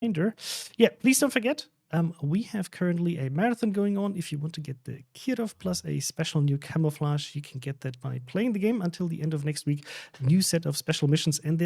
reminder. Yeah, please don't forget, we have currently a marathon going on. If you want to get the Kirov plus a special new camouflage, you can get that by playing the game until the end of next week. New set of special missions, and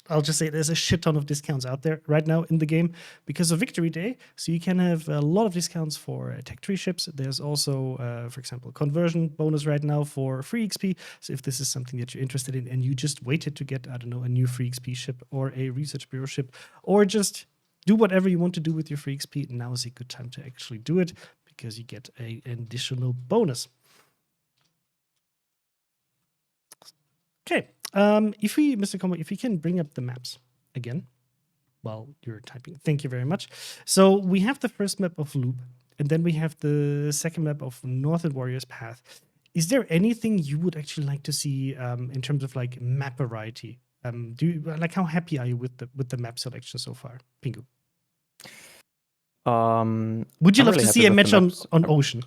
I'll just say there's a shit ton of discounts out there right now in the game because of Victory Day. So you can have a lot of discounts for tech tree ships. There's also, for example, conversion bonus right now for free XP. So if this is something that you're interested in and you just waited to get, I don't know, a new free XP ship or a research bureau ship, or just do whatever you want to do with your free XP, now is a good time to actually do it because you get an additional bonus. Okay. Mr. Combo, if you can bring up the maps again while you're typing. Thank you very much. So we have the first map of Loop, and then we have the second map of Northern Warriors Path. Is there anything you would actually like to see in terms of like map variety? How happy are you with the map selection so far, Pingu? Would you love to see a match on Ocean?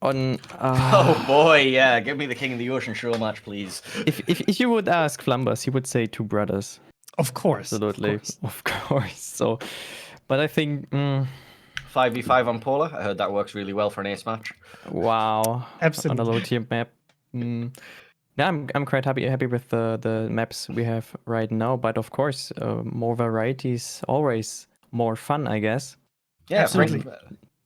Oh boy, yeah, give me the King of the Ocean show match, please. If you would ask Flumbus, he would say Two Brothers. Of course. Absolutely. Of course. So, but I think 5v5 on Polar. I heard that works really well for an ace match. Wow. Absolutely. On a low tier map. Yeah, I'm quite happy with the maps we have right now, but of course, more variety is always more fun, I guess. Yeah, absolutely.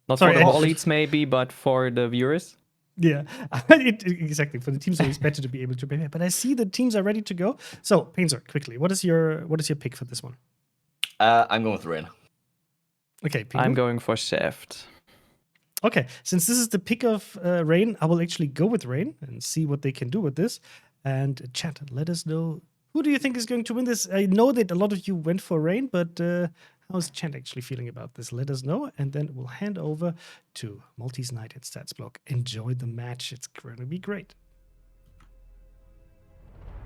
Not for the athletes maybe, but for the viewers. Yeah, exactly. For the teams, it's better to be able to prepare. But I see the teams are ready to go. So, Painter, quickly, what is your pick for this one? I'm going with Rain. Okay, I'm going for Shaft. Okay, since this is the pick of Rain, I will actually go with Rain and see what they can do with this. And chat, let us know, who do you think is going to win this? I know that a lot of you went for Rain, but how's chat actually feeling about this? Let us know, and then we'll hand over to Maltese Knight and Stats Block. Enjoy the match. It's going to be great.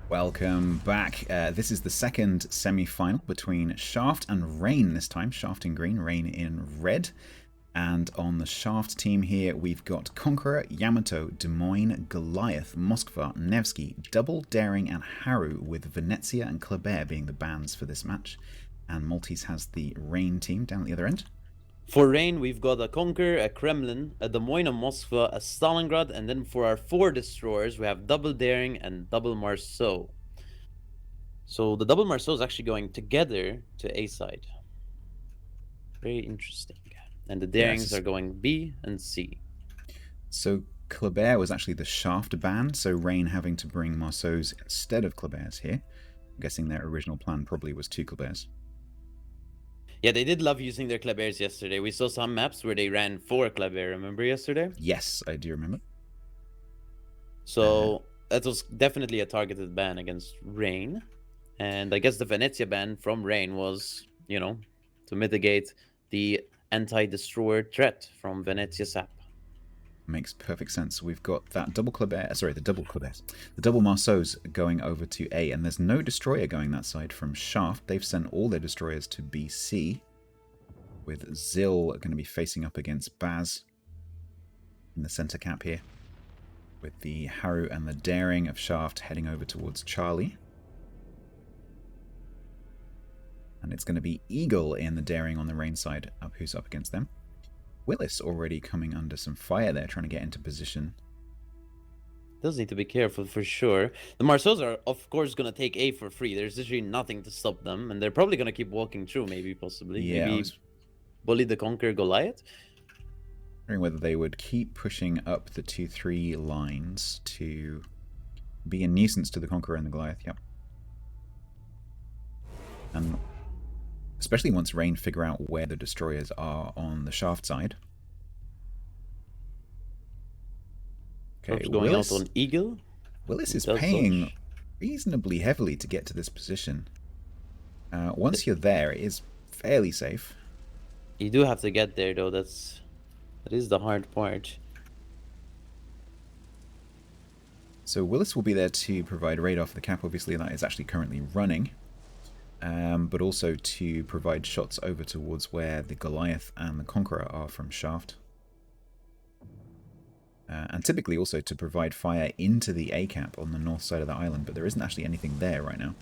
Welcome back. This is the second semi-final between Shaft and Rain this time. Shaft in green, Rain in red. And on the Shaft team here, we've got Conqueror, Yamato, Des Moines, Goliath, Moskva, Nevsky, Double, Daring, and Haru, with Venezia and Kleber being the bans for this match. And Maltese has the Rain team down at the other end. For Rain, we've got a Conqueror, a Kremlin, a Des Moines, a Moskva, a Stalingrad, and then for our 4 destroyers, we have Double Daring and Double Marceau. So the Double Marceau is actually going together to A side. Very interesting. And the Darings are going B and C. So Kleber was actually the Shaft ban, so Rain having to bring Marceau's instead of Kleber's here. I'm guessing their original plan probably was 2 Kleber's. Yeah, they did love using their Klebers yesterday. We saw some maps where they ran 4 Kleber, remember yesterday? Yes, I do remember. So that was definitely a targeted ban against Rain. And I guess the Venezia ban from Rain was, to mitigate the anti-destroyer threat from Venezia SAP. Makes perfect sense. We've got that double Kleber, the double Marceau's going over to A, and there's no destroyer going that side from Shaft. They've sent all their destroyers to BC, with Zil going to be facing up against Baz in the center cap here, with the Haru and the Daring of Shaft heading over towards Charlie. And it's going to be Eagle in the Daring on the Rain side, who's up against them. Willis already coming under some fire there, trying to get into position. Does need to be careful for sure. The Marceaus are, of course, going to take A for free. There's literally nothing to stop them, and they're probably going to keep walking through, possibly. Yeah, maybe bully the Conqueror Goliath. Wondering whether they would keep pushing up the 2-3 lines to be a nuisance to the Conqueror and the Goliath. Yep. And especially once Rain figure out where the destroyers are on the Shaft side. Okay, going out on Eagle. Willis is paying reasonably heavily to get to this position. Once you're there, it is fairly safe. You do have to get there, though. That is the hard part. So Willis will be there to provide radar for the cap. Obviously, that is actually currently running. But also to provide shots over towards where the Goliath and the Conqueror are from Shaft. And typically also to provide fire into the A cap on the north side of the island, but there isn't actually anything there right now.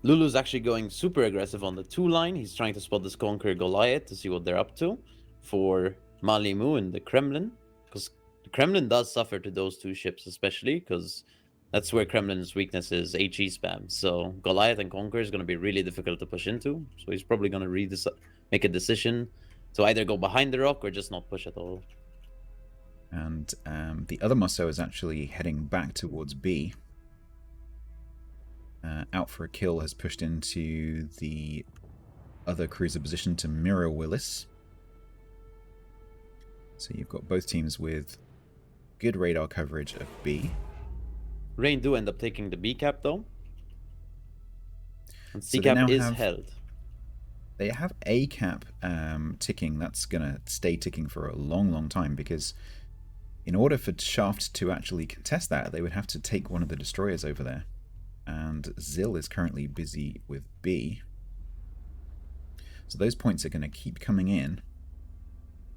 Lulu's actually going super aggressive on the 2 line. He's trying to spot this Conqueror Goliath to see what they're up to for Malimu and the Kremlin. Because the Kremlin does suffer to those 2 ships, especially because that's where Kremlin's weakness is, HE spam. So Goliath and Conqueror is going to be really difficult to push into. So he's probably going to make a decision to either go behind the rock or just not push at all. And the other Mosso is actually heading back towards B. Out for a kill has pushed into the other cruiser position to mirror Willis. So you've got both teams with good radar coverage of B. Rain do end up taking the B cap though. And C So they cap now is have- held. They have a cap ticking. That's going to stay ticking for a long, long time, because in order for Shaft to actually contest that, they would have to take one of the destroyers over there. And Zil is currently busy with B. So those points are going to keep coming in,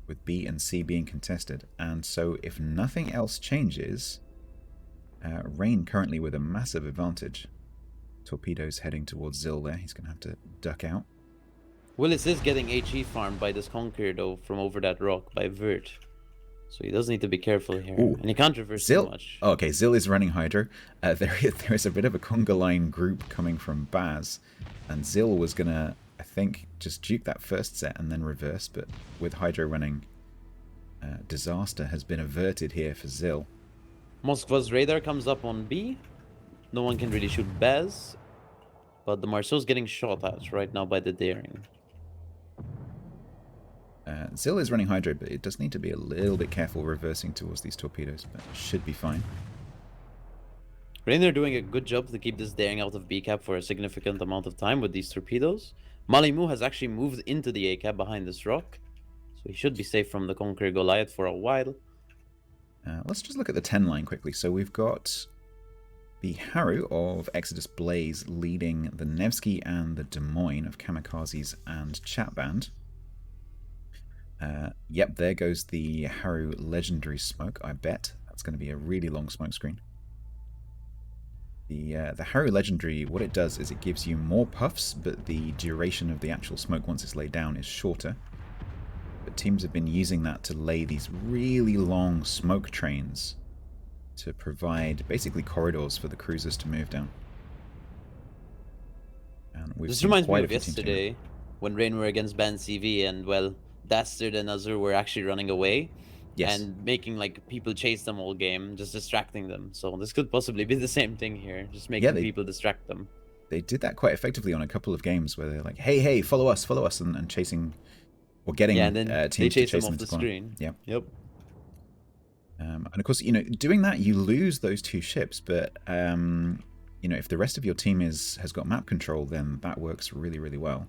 with B and C being contested. And so if nothing else changes, Rain currently with a massive advantage. Torpedoes heading towards Zil there. He's going to have to duck out. Willis is getting HE farmed by this Conqueror though from over that rock by Vert. So he does need to be careful here. Ooh. And he can't reverse Zil. too much. Oh, okay, Zil is running Hydro. There is a bit of a conga line group coming from Baz, and Zil was gonna, I think, just duke that first set and then reverse. But with Hydro running, disaster has been averted here for Zil. Moskva's radar comes up on B. No one can really shoot Baz. But the Marceau's getting shot at right now by the Daring. Zil is running Hydro, but it does need to be a little bit careful reversing towards these torpedoes, but it should be fine. Rainer doing a good job to keep this Daring out of B cap for a significant amount of time with these torpedoes. Malimu has actually moved into the A cap behind this rock. So he should be safe from the Conqueror Goliath for a while. Let's just look at the 10 line quickly. So we've got the Haru of Exodus Blaze leading the Nevsky and the Des Moines of Kamikazes and Chatband. Yep, there goes the Haru Legendary Smoke, I bet. That's going to be a really long smoke screen. The Haru Legendary, what it does is it gives you more puffs, but the duration of the actual smoke once it's laid down is shorter. But teams have been using that to lay these really long smoke trains to provide basically corridors for the cruisers to move down. And we've This seen reminds me quite a of few teams doing yesterday when Rain were against Ban CV and, well, Dastard and Azur were actually running away. Yes. And making like people chase them all game, just distracting them. So this could possibly be the same thing here, just making people distract them. They did that quite effectively on a couple of games where they're like, hey, follow us, and chasing, or getting and then teams they to chase chase them them off to the corner. screen. Yeah. Yep. And of course, doing that, you lose those 2 ships, but if the rest of your team has got map control, then that works really, really well.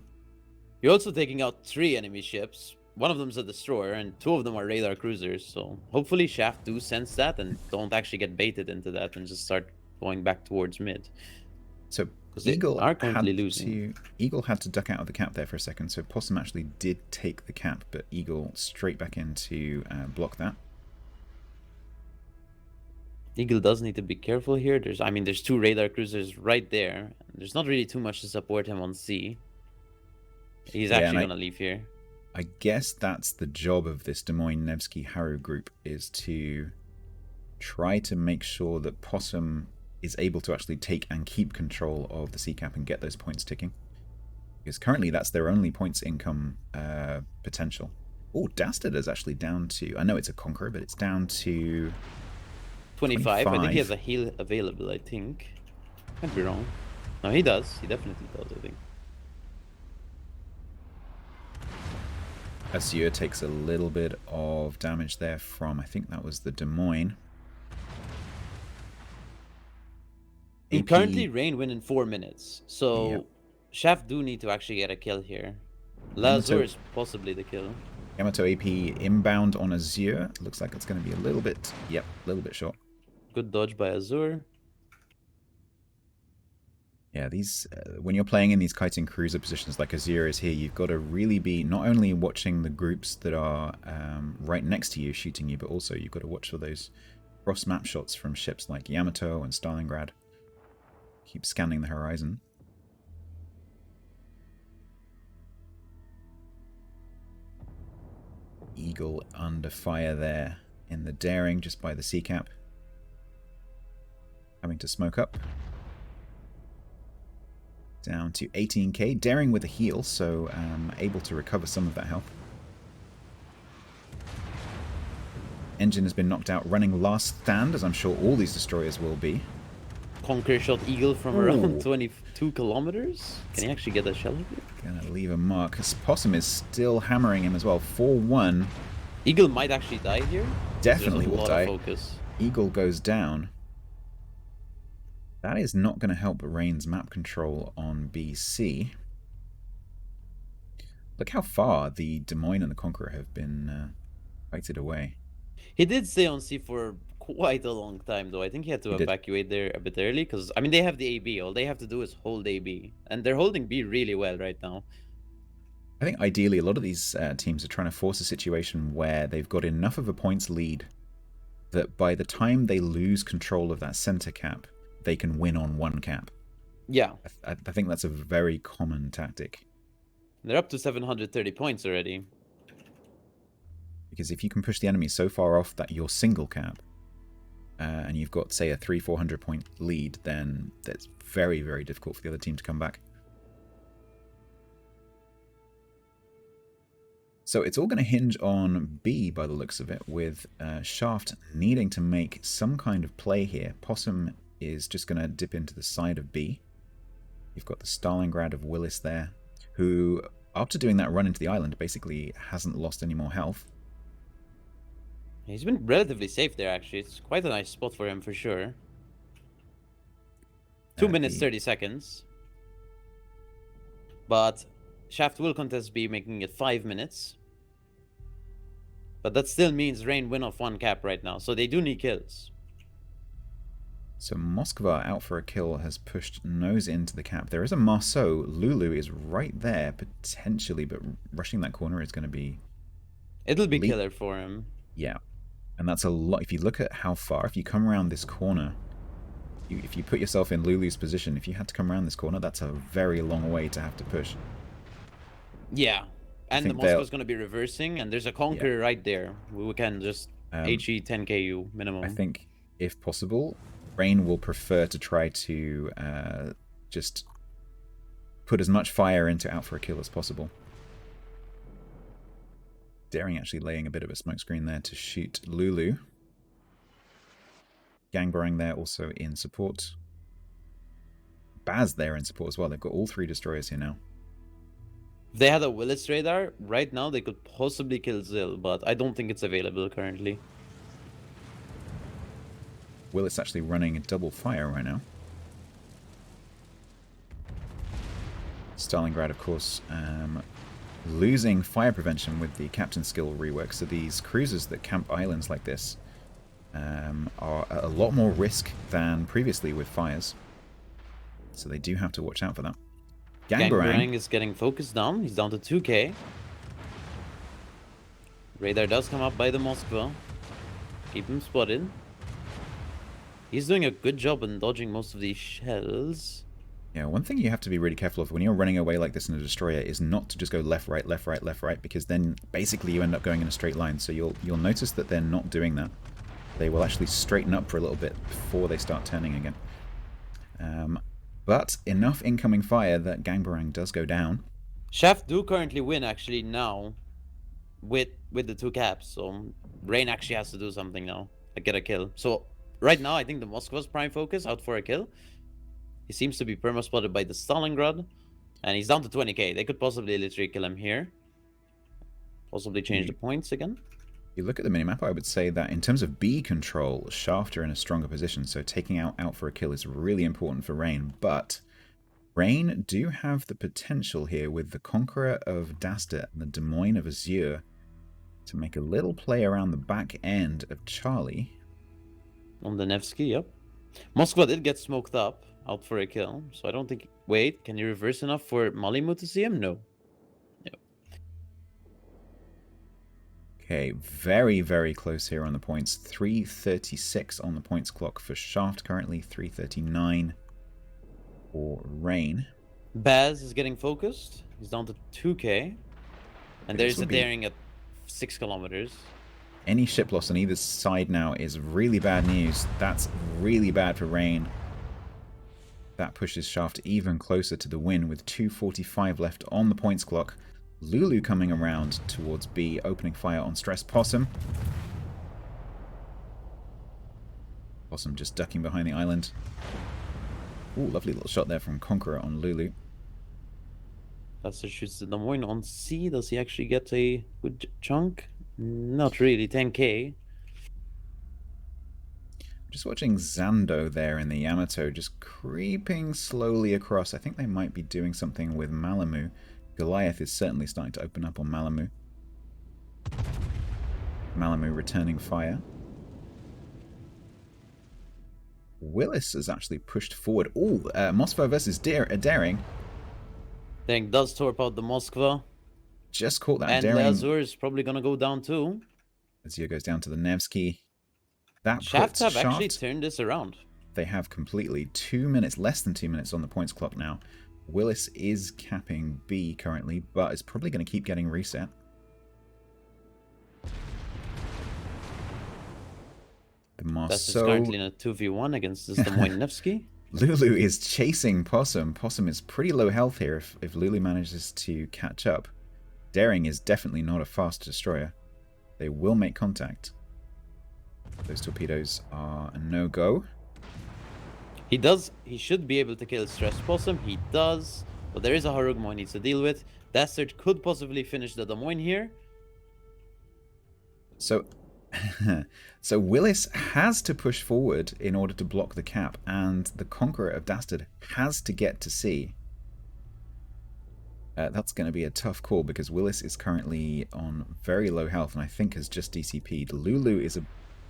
You're also taking out 3 enemy ships. One of them's a destroyer, and 2 of them are radar cruisers. So hopefully Shaft do sense that and don't actually get baited into that and just start going back towards mid. So they Eagle are currently losing. Eagle had to duck out of the cap there for a second. So Possum actually did take the cap, but Eagle straight back in to block that. Eagle does need to be careful here. There's 2 radar cruisers right there. There's not really too much to support him on C. He's actually gonna leave here. I guess that's the job of this Des Moines Nevsky Haru group, is to try to make sure that Possum is able to actually take and keep control of the C-cap and get those points ticking. Because currently that's their only points income potential. Oh, Dastard is actually down to... I know it's a Conqueror, but it's down to... 25. I think he has a heal available, I think. Can't be wrong. No, he does. He definitely does, I think. Azure takes a little bit of damage there from, I think that was the Des Moines. And currently, Rain win in 4 minutes. So, Yep. Shaft do need to actually get a kill here. Lazur is possibly the kill. Yamato AP inbound on Azure. Looks like it's going to be a little bit short. Good dodge by Azur. Yeah, these when you're playing in these kiting cruiser positions like Azure is here, you've got to really be not only watching the groups that are right next to you shooting you, but also you've got to watch for those cross map shots from ships like Yamato and Stalingrad. Keep scanning the horizon. Eagle under fire there in the Daring, just by the sea cap. Having to smoke up. Down to 18k. Daring with a heal, so able to recover some of that health. Engine has been knocked out, running last stand, as I'm sure all these destroyers will be. Conquer shot Eagle from around 22 kilometers. Can he actually get that shell? Gonna leave a mark. Possum is still hammering him as well. 4-1. Eagle might actually die here. Definitely There's a will lot die. of focus. Eagle goes down. That is not going to help Rain's map control on BC. Look how far the Des Moines and the Conqueror have been fighted away. He did stay on C for quite a long time, though. I think he had to evacuate there a bit early, because, I mean, they have the AB. All they have to do is hold AB. And they're holding B really well right now. I think ideally a lot of these teams are trying to force a situation where they've got enough of a points lead that by the time they lose control of that center cap, they can win on one cap. Yeah. I think that's a very common tactic. They're up to 730 points already. Because if you can push the enemy so far off that your single cap, and you've got, say, a 300-400 point lead, then that's very, very difficult for the other team to come back. So it's all going to hinge on B by the looks of it, with Shaft needing to make some kind of play here. Possum is just going to dip into the side of B. You've got the Stalingrad of Willis there, who, after doing that run into the island, basically hasn't lost any more health. He's been relatively safe there, actually. It's quite a nice spot for him, for sure. 2 minutes, 30 seconds. But Shaft will contest B, making it 5 minutes. But that still means Rain win off one cap right now, so they do need kills. So Moskva out for a kill has pushed nose into the cap. There is a Marceau. Lulu is right there, potentially, but rushing that corner is going to be... It'll be killer for him. Yeah. And that's a lot. If you look at how far, if you come around this corner, if you put yourself in Lulu's position, if you had to come around this corner, that's a very long way to have to push. Yeah. And the Moskva's going to be reversing, and there's a Conquer right there. We can just HE 10KU minimum. I think, if possible, Rain will prefer to try to just put as much fire into out for a kill as possible. Daring actually laying a bit of a smokescreen there to shoot Lulu. Gangbang there also in support. Baz there in support as well. They've got all three destroyers here now. If they had a Willis radar, right now they could possibly kill Zil, but I don't think it's available currently. Willis actually running a double fire right now. Stalingrad, of course, losing fire prevention with the captain skill rework. So these cruisers that camp islands like this are at a lot more risk than previously with fires. So they do have to watch out for that. Gangbang is getting focused down. He's down to 2k. Radar does come up by the Moskva. Keep him spotted. He's doing a good job in dodging most of these shells. Yeah, one thing you have to be really careful of when you're running away like this in a destroyer is not to just go left, right, left, right, left, right, because then basically you end up going in a straight line. So you'll notice that they're not doing that. They will actually straighten up for a little bit before they start turning again. But enough incoming fire that Gangbang does go down. Shaft do currently win actually now with the two caps. So Rain actually has to do something now to get a kill. So right now I think the Moskva's prime focus out for a kill. He seems to be perma-spotted by the Stalingrad. And he's down to 20k. They could possibly literally kill him here. Possibly change the points again. You look at the minimap, I would say that in terms of B control, Shaft are in a stronger position. So taking out for a kill is really important for Rain. But Rain do have the potential here with the Conqueror of Dasta and the Des Moines of Azure to make a little play around the back end of Charlie. On the Nevsky, yep. Moskva did get smoked up. Out for a kill, so I don't think... Wait, can you reverse enough for Malimu to see him? No. Okay, very, very close here on the points. 336 on the points clock for Shaft currently, 339 for Rain. Baz is getting focused. He's down to 2k. And there's a Daring at 6 kilometers. Any ship loss on either side now is really bad news. That's really bad for Rain. That pushes Shaft even closer to the win with 2:45 left on the points clock. Lulu coming around towards B, opening fire on Stress Possum. Possum just ducking behind the island. Ooh, lovely little shot there from Conqueror on Lulu. Buster shoots the Des Moines on C. Does he actually get a good chunk? Not really, 10k. Just watching Zando there in the Yamato just creeping slowly across. I think they might be doing something with Malamu. Goliath is certainly starting to open up on Malamu. Malamu returning fire. Willis has actually pushed forward. Oh, Moskva versus Daring. Daring does torp out the Moskva. Just caught that And Daring. Lazur is probably going to go down too. Azir goes down to the Nevsky. That Shaft puts have Shaft. actually turned this around. They have completely 2 minutes, less than 2 minutes on the points clock now. Willis is capping B currently, but is probably going to keep getting reset. The That's Marceau. currently in a 2v1 against this Des Moines Nevsky. Lulu is chasing Possum. Possum is pretty low health here if Lulu manages to catch up. Daring is definitely not a fast destroyer. They will make contact. Those torpedoes are a no-go. He should be able to kill Stress Possum. He does. But there is a Harugmo he needs to deal with. Dastard could possibly finish the Des Moines here. So, so Willis has to push forward in order to block the cap, and the Conqueror of Dastard has to get to sea. That's going to be a tough call because Willis is currently on very low health and I think has just DCP'd. Lulu is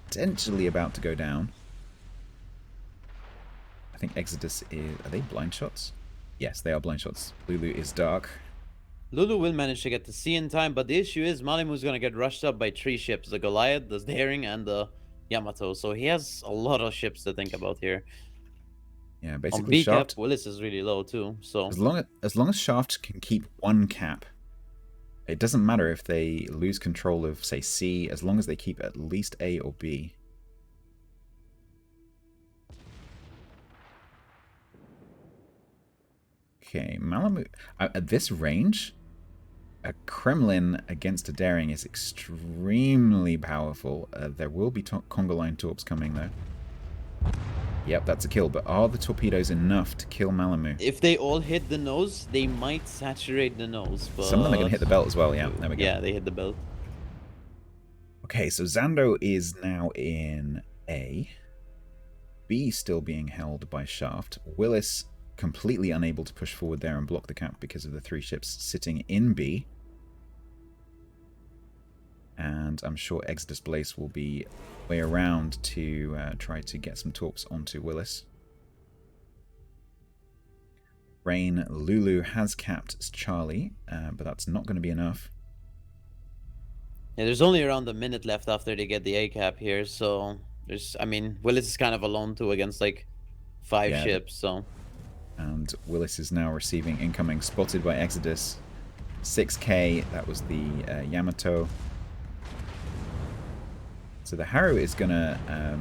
potentially about to go down. I think Exodus is... Are they blind shots? Yes, they are blind shots. Lulu is dark. Lulu will manage to get to sea in time, but the issue is Malimu's going to get rushed up by 3 ships. The Goliath, the Daring, and the Yamato. So he has a lot of ships to think about here. Yeah, On basically B cap, Shaft... Willis is really low too. So As long as Shaft can keep one cap, it doesn't matter if they lose control of, say, C, as long as they keep at least A or B. Okay, Malamu... At this range, a Kremlin against a Daring is extremely powerful. There will be Conga Line torps coming, though. Yep, that's a kill, but are the torpedoes enough to kill Malamu? if they all hit the nose, they might saturate the nose. But Some of them are going to hit the belt as well, yeah, there we go. Yeah, they hit the belt. Okay, so Zando is now in A. B still being held by Shaft. Willis completely unable to push forward there and block the cap because of the 3 ships sitting in B. And I'm sure Exodus Blaze will be way around to try to get some torps onto Willis. Rain Lulu has capped Charlie, but that's not going to be enough. Yeah, there's only around a minute left after they get the A cap here, so I mean, Willis is kind of alone too against like 5 Yeah, ships, so. And Willis is now receiving incoming, spotted by Exodus. 6k, that was the Yamato. So the Harrow is going to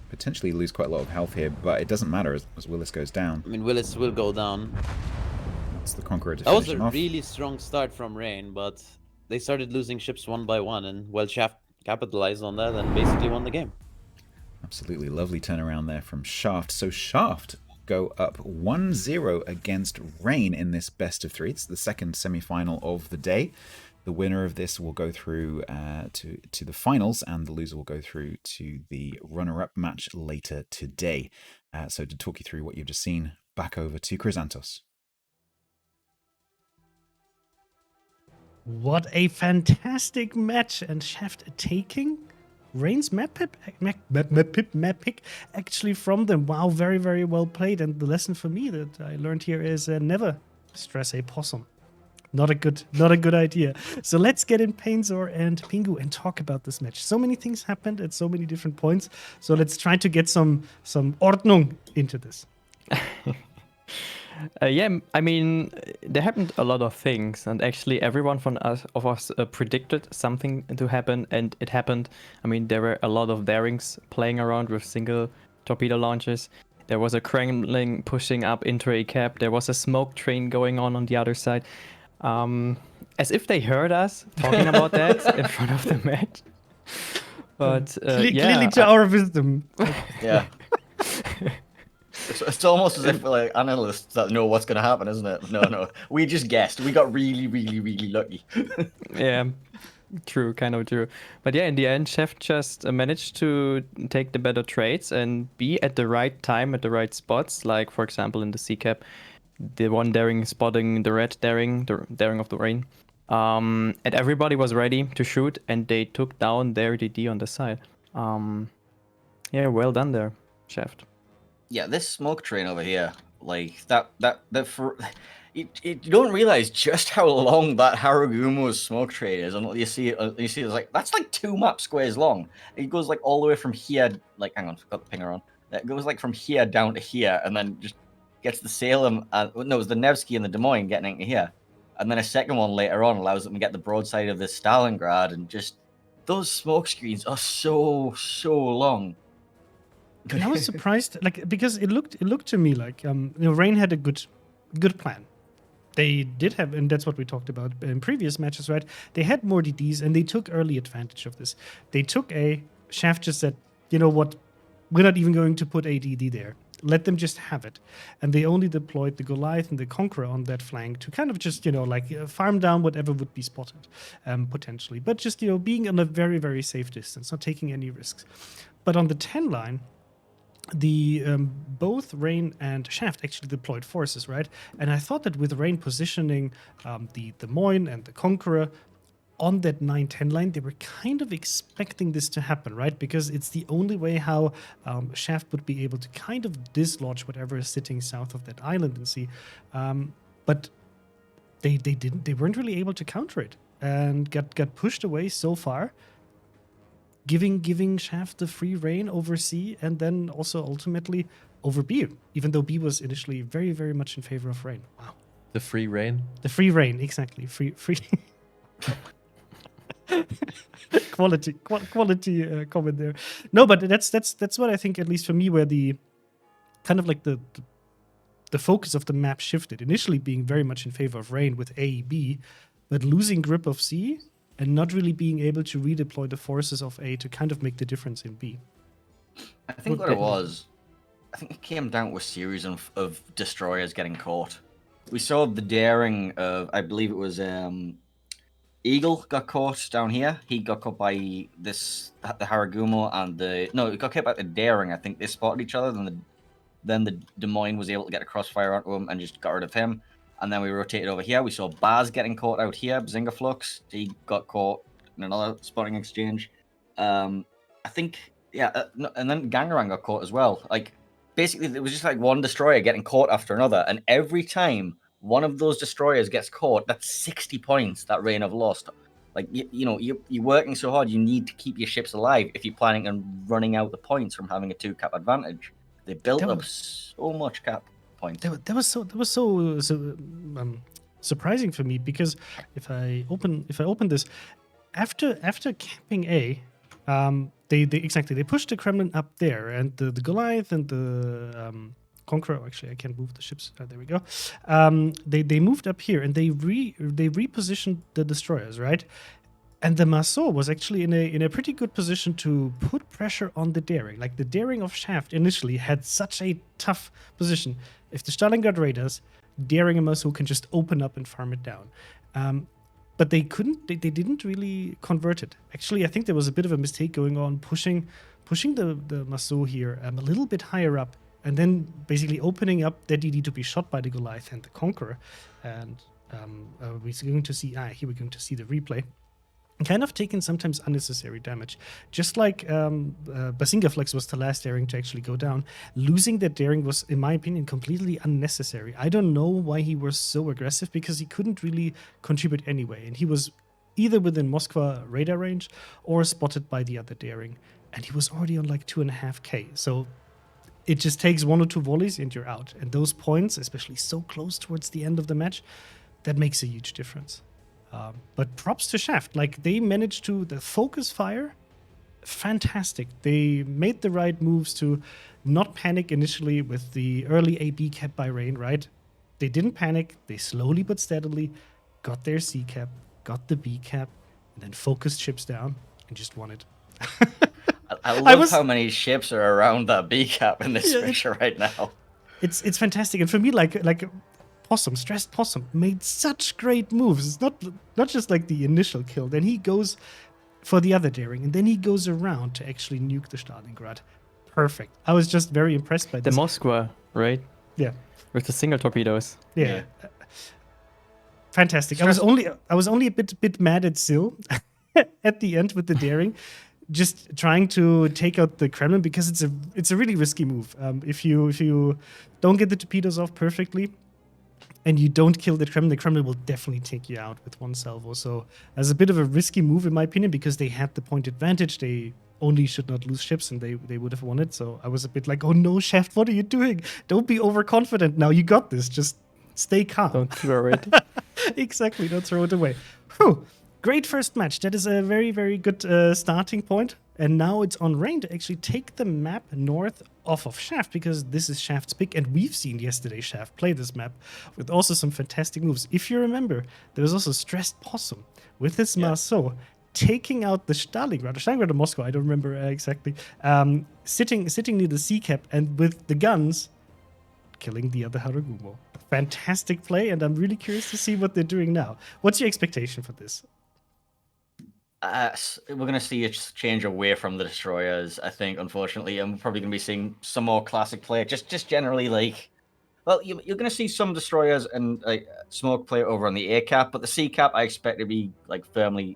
potentially lose quite a lot of health here, but it doesn't matter as Willis goes down. I mean, Willis will go down. That's the Conqueror to That was finish a him off. really strong start from Rain, but they started losing ships one by one, and well, Shaft capitalized on that and basically won the game. Absolutely lovely turnaround there from Shaft. So Shaft go up 1-0 against Rain in this best of 3. It's the second semi-final of the day. The winner of this will go through to the finals, and the loser will go through to the runner-up match later today. So to talk you through what you've just seen, back over to Chrysantos. What a fantastic match, and Shaft taking Rain's map pick actually from them. Wow, very, very well played. And the lesson for me that I learned here is never stress a possum. Not a good idea. So let's get in Painzor and Pingu and talk about this match. So many things happened at so many different points. So let's try to get some Ordnung into this. I mean, there happened a lot of things, and actually, everyone from us predicted something to happen, and it happened. I mean, there were a lot of darings playing around with single torpedo launches. There was a Kremlin pushing up into a cap. There was a smoke train going on the other side, as if they heard us talking about that in front of the match. But Clearly to our wisdom. Yeah. It's almost as if we're like analysts that know what's going to happen, isn't it? No. We just guessed. We got really, really, really lucky. Yeah, true, kind of true. But yeah, in the end, Chef just managed to take the better trades and be at the right time at the right spots. Like, for example, in the C cap, the one daring spotting the red daring, the daring of the rain. And everybody was ready to shoot, and they took down their DD on the side. Yeah, well done there, Chef. Yeah, this smoke train over here, like that for you don't realize just how long that Haragumo's smoke train is until you see it. You see it's like that's like 2 map squares long. It goes like all the way from here. Like, hang on, got the pinger on. It goes like from here down to here, and then just gets the Salem. No, it was the Nevsky and the Des Moines getting into here, and then a second one later on allows them to get the broadside of the Stalingrad, and just those smoke screens are so long. And I was surprised, like, because it looked to me like Rain had a good plan. They did have, and that's what we talked about in previous matches, right? They had more DDs and they took early advantage of this. They took Shaft just said, you know what, we're not even going to put a DD there. Let them just have it. And they only deployed the Goliath and the Conqueror on that flank to kind of just, farm down whatever would be spotted, potentially. But just, being on a very, very safe distance, not taking any risks. But on the 10 line, both Rain and Shaft actually deployed forces, right? And I thought that with Rain positioning the Des Moines and the Conqueror on that 9-10 line, they were kind of expecting this to happen, right? Because it's the only way how Shaft would be able to kind of dislodge whatever is sitting south of that island and see. But they didn't. They weren't really able to counter it and got pushed away so far. Giving Shaft the free reign over C and then also ultimately over B, even though B was initially very, very much in favor of Rain. Wow. The free reign? The free reign, exactly. Free quality comment there. No, but that's what I think, at least for me, where the kind of like the focus of the map shifted. Initially being very much in favor of Rain with A, B, but losing grip of C and not really being able to redeploy the forces of A to kind of make the difference in B. I think what it was, I think it came down to a series of destroyers getting caught. We saw the daring of, I believe it was Eagle got caught down here. He got caught by the Haragumo and he got caught by the daring. I think they spotted each other. Then the Des Moines was able to get a crossfire onto him and just got rid of him. And then we rotated over here. We saw Baz getting caught out here. Bazinga Flux, he got caught in another spotting exchange. I think, and then Gangarang got caught as well. Like, basically, it was just like one destroyer getting caught after another. And every time one of those destroyers gets caught, that's 60 points that Rain have lost. Like, you're working so hard, you need to keep your ships alive if you're planning on running out the points from having a 2-cap advantage. They built up so much cap. That was so surprising for me, because if I open this after capping A, they pushed the Kremlin up there, and the Goliath and the Conqueror. Actually, I can't move the ships. There we go. They moved up here and they repositioned the destroyers, right? And the Marceau was actually in a pretty good position to put pressure on the daring. Like, the daring of Shaft initially had such a tough position. If the Stalingrad raiders, daring and Marceau can just open up and farm it down. But they couldn't. They didn't really convert it. Actually, I think there was a bit of a mistake going on, pushing the Marceau here a little bit higher up, and then basically opening up their DD to be shot by the Goliath and the Conqueror. And we're going to see. Here we're going to see the replay. Kind of taking sometimes unnecessary damage. Just like Bazinga Flex was the last daring to actually go down. Losing that daring was, in my opinion, completely unnecessary. I don't know why he was so aggressive, because he couldn't really contribute anyway. And he was either within Moskva radar range or spotted by the other daring. And he was already on like 2.5k. So it just takes 1 or 2 volleys and you're out. And those points, especially so close towards the end of the match, that makes a huge difference. But props to Shaft. Like, they managed to, the focus fire, fantastic. They made the right moves to not panic initially with the early AB cap by Rain, right? They didn't panic. They slowly but steadily got their C cap, got the B cap, and then focused ships down and just won it. I love how many ships are around that B cap in this picture right now. It's fantastic, and for me, like Possum, stressed Possum, made such great moves. It's not just like the initial kill. Then he goes for the other daring, and then he goes around to actually nuke the Stalingrad. Perfect. I was just very impressed by The this. Moskva, right? Yeah. With the single torpedoes. Yeah. Fantastic. I was only a bit mad at Sil at the end with the daring, just trying to take out the Kremlin, because it's a really risky move. If you don't get the torpedoes off perfectly and you don't kill the Kremlin will definitely take you out with one salvo. So as a bit of a risky move in my opinion, because they had the point advantage, they only should not lose ships and they would have won it. So I was a bit like, oh no, Shaft, what are you doing? Don't be overconfident now. You got this. Just stay calm. Don't throw it. Exactly, don't throw it away. Whew. Great first match. That is a very, very good starting point. And now it's on Rain to actually take the map north off of Shaft, because this is Shaft's pick. And we've seen yesterday Shaft play this map with also some fantastic moves. If you remember, there was also Stressed Possum with his Marceau taking out the Stalingrad or Moscow, I don't remember exactly, sitting near the sea cap and with the guns killing the other Haragumo. Fantastic play, and I'm really curious to see what they're doing now. What's your expectation for this? We're going to see a change away from the destroyers, I think, unfortunately, and we're probably going to be seeing some more classic play. Just generally, like, well, you're going to see some destroyers and smoke play over on the A cap, but the C cap I expect to be like firmly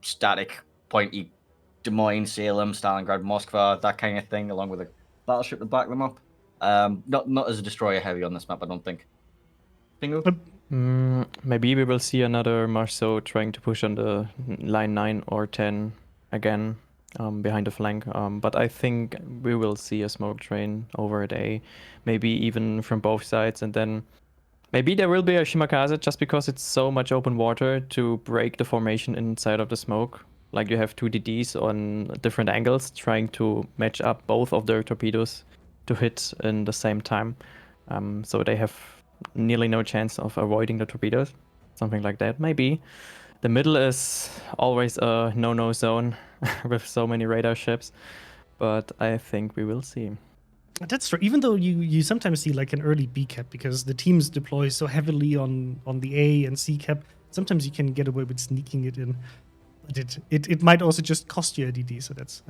static, pointy, Des Moines, Salem, Stalingrad, Moskva, that kind of thing, along with a battleship to back them up. Not as a destroyer heavy on this map, I don't think. Maybe we will see another Marceau trying to push on the line 9 or 10 again behind the flank. But I think we will see a smoke train over at A, maybe even from both sides. And then maybe there will be a Shimakaze just because it's so much open water to break the formation inside of the smoke. Like you have 2 DDs on different angles trying to match up both of their torpedoes to hit in the same time. So they have nearly no chance of avoiding the torpedoes, something like that. Maybe the middle is always a no-no zone with so many radar ships, but I think we will see. That's true. Even though you sometimes see like an early B cap, because the teams deploy so heavily on the A and C cap, sometimes you can get away with sneaking it in. But it might also just cost you a DD, so that's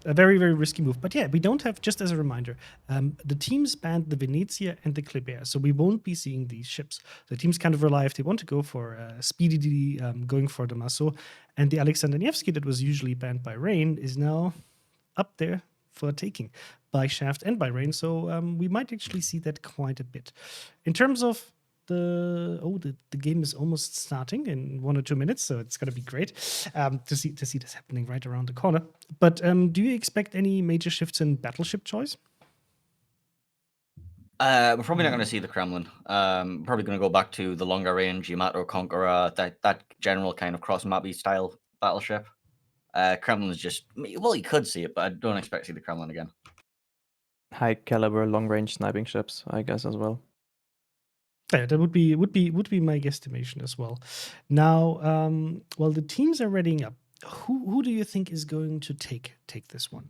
a very, very risky move. But yeah, we don't have, just as a reminder, the teams banned the Venezia and the Kleber, so we won't be seeing these ships. The teams kind of rely, if they want to go for speedy DD, going for the Marceau. And the Alexander Nevsky that was usually banned by Rain is now up there for taking by Shaft and by Rain, so we might actually see that quite a bit. In terms of the game is almost starting in 1 or 2 minutes, so it's gonna be great to see this happening right around the corner. But do you expect any major shifts in battleship choice? We're probably not going to see the Kremlin. Probably going to go back to the longer range Yamato Conqueror, that general kind of cross-mappy style battleship. Kremlin's just, well, you could see it, but I don't expect to see the Kremlin again. High caliber long range sniping ships, I guess, as well. Yeah, that would be my guesstimation as well. Now, while the teams are readying up, who do you think is going to take this one?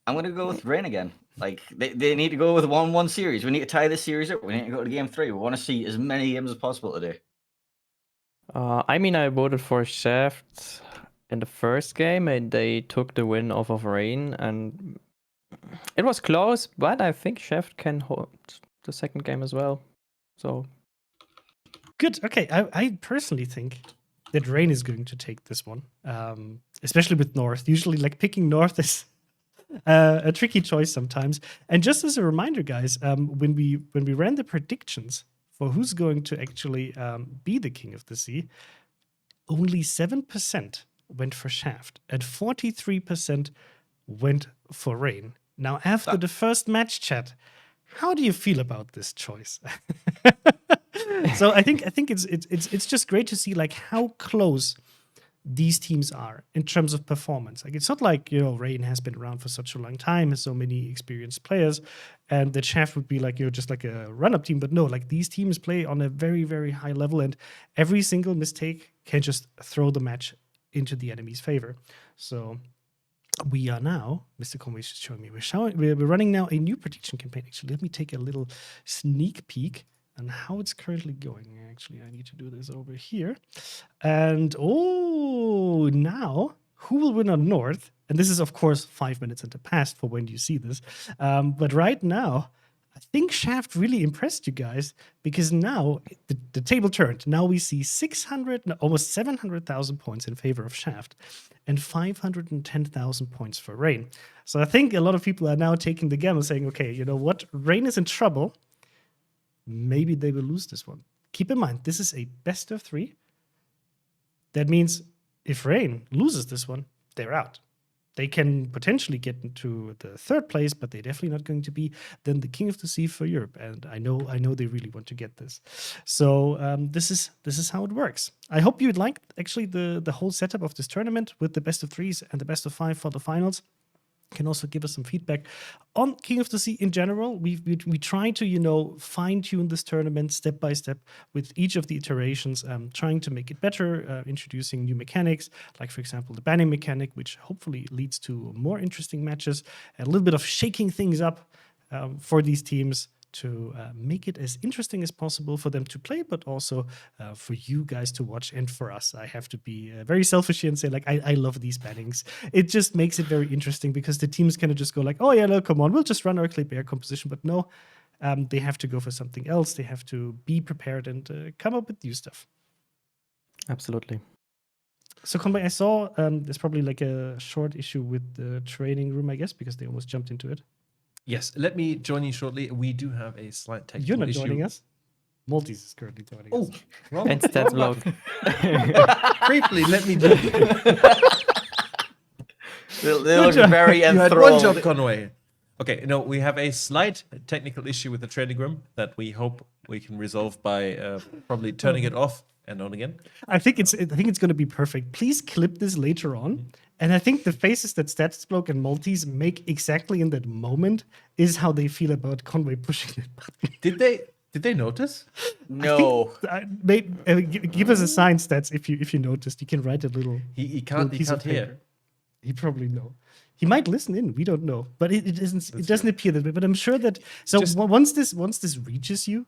I'm going to go with Rain again. Like, they need to go with 1-1 series. We need to tie this series up. We need to go to game 3. We want to see as many games as possible today. I mean, I voted for Shaft in the first game, and they took the win off of Rain, and it was close, but I think Shaft can hold the second game as well. So good. Okay, I personally think that Rain is going to take this one, especially with North. Usually, like, picking North is a tricky choice sometimes. And just as a reminder, guys, when we ran the predictions for who's going to actually be the King of the Sea, only 7% went for Shaft and 43% went for Rain. Now, after the first match, chat, how do you feel about this choice? So I think it's just great to see like how close these teams are in terms of performance. Like it's not like, Rain has been around for such a long time, has so many experienced players, and that Shaft would be like, just like a run-up team. But no, like these teams play on a very, very high level, and every single mistake can just throw the match into the enemy's favor. So we are now, Mr. Conway is showing me, we're running now a new prediction campaign. Actually, let me take a little sneak peek on how it's currently going. Actually, I need to do this over here. And now, who will win on North? And this is, of course, 5 minutes in the past for when you see this. But right now, I think Shaft really impressed you guys, because now the table turned. Now we see 600, almost 700,000 points in favor of Shaft and 510,000 points for Rain. So I think a lot of people are now taking the gamble, saying, okay, you know what? Rain is in trouble. Maybe they will lose this one. Keep in mind, this is a best of 3. That means if Rain loses this one, they're out. They can potentially get into the 3rd place, but they're definitely not going to be then the King of the Sea for Europe. And I know they really want to get this. So this is how it works. I hope you liked actually the whole setup of this tournament with the best of 3s and the best of 5 for the finals. Can also give us some feedback on King of the Sea in general. We try to, fine-tune this tournament step by step with each of the iterations, trying to make it better, introducing new mechanics, like, for example, the banning mechanic, which hopefully leads to more interesting matches, and a little bit of shaking things up for these teams to make it as interesting as possible for them to play, but also for you guys to watch, and for us. I have to be very selfish here and say, like, I love these bannings. It just makes it very interesting, because the teams kind of just go like, oh yeah, no, come on, we'll just run our clip air composition. But no, they have to go for something else. They have to be prepared and come up with new stuff. Absolutely. So, Conway, I saw there's probably like a short issue with the training room, I guess, because they almost jumped into it. Yes, let me join you shortly. We do have a slight technical You're not issue. joining us. Maltese is currently joining us. Wrong. And stats block. Briefly, let me do They look very You had one enthralled. job, Conway. Okay, no, we have a slight technical issue with the training room that we hope we can resolve by probably turning it off and on again. I think it's going to be perfect. Please clip this later on. And I think the faces that Statsblock and Maltese make exactly in that moment is how they feel about Conway pushing that button. Did they notice? No. Give us a sign, Stats, if you noticed. You can write a little. He can't piece of hear. paper. He probably know. He might listen in. We don't know, but it doesn't appear that way. But I'm sure that once this reaches you,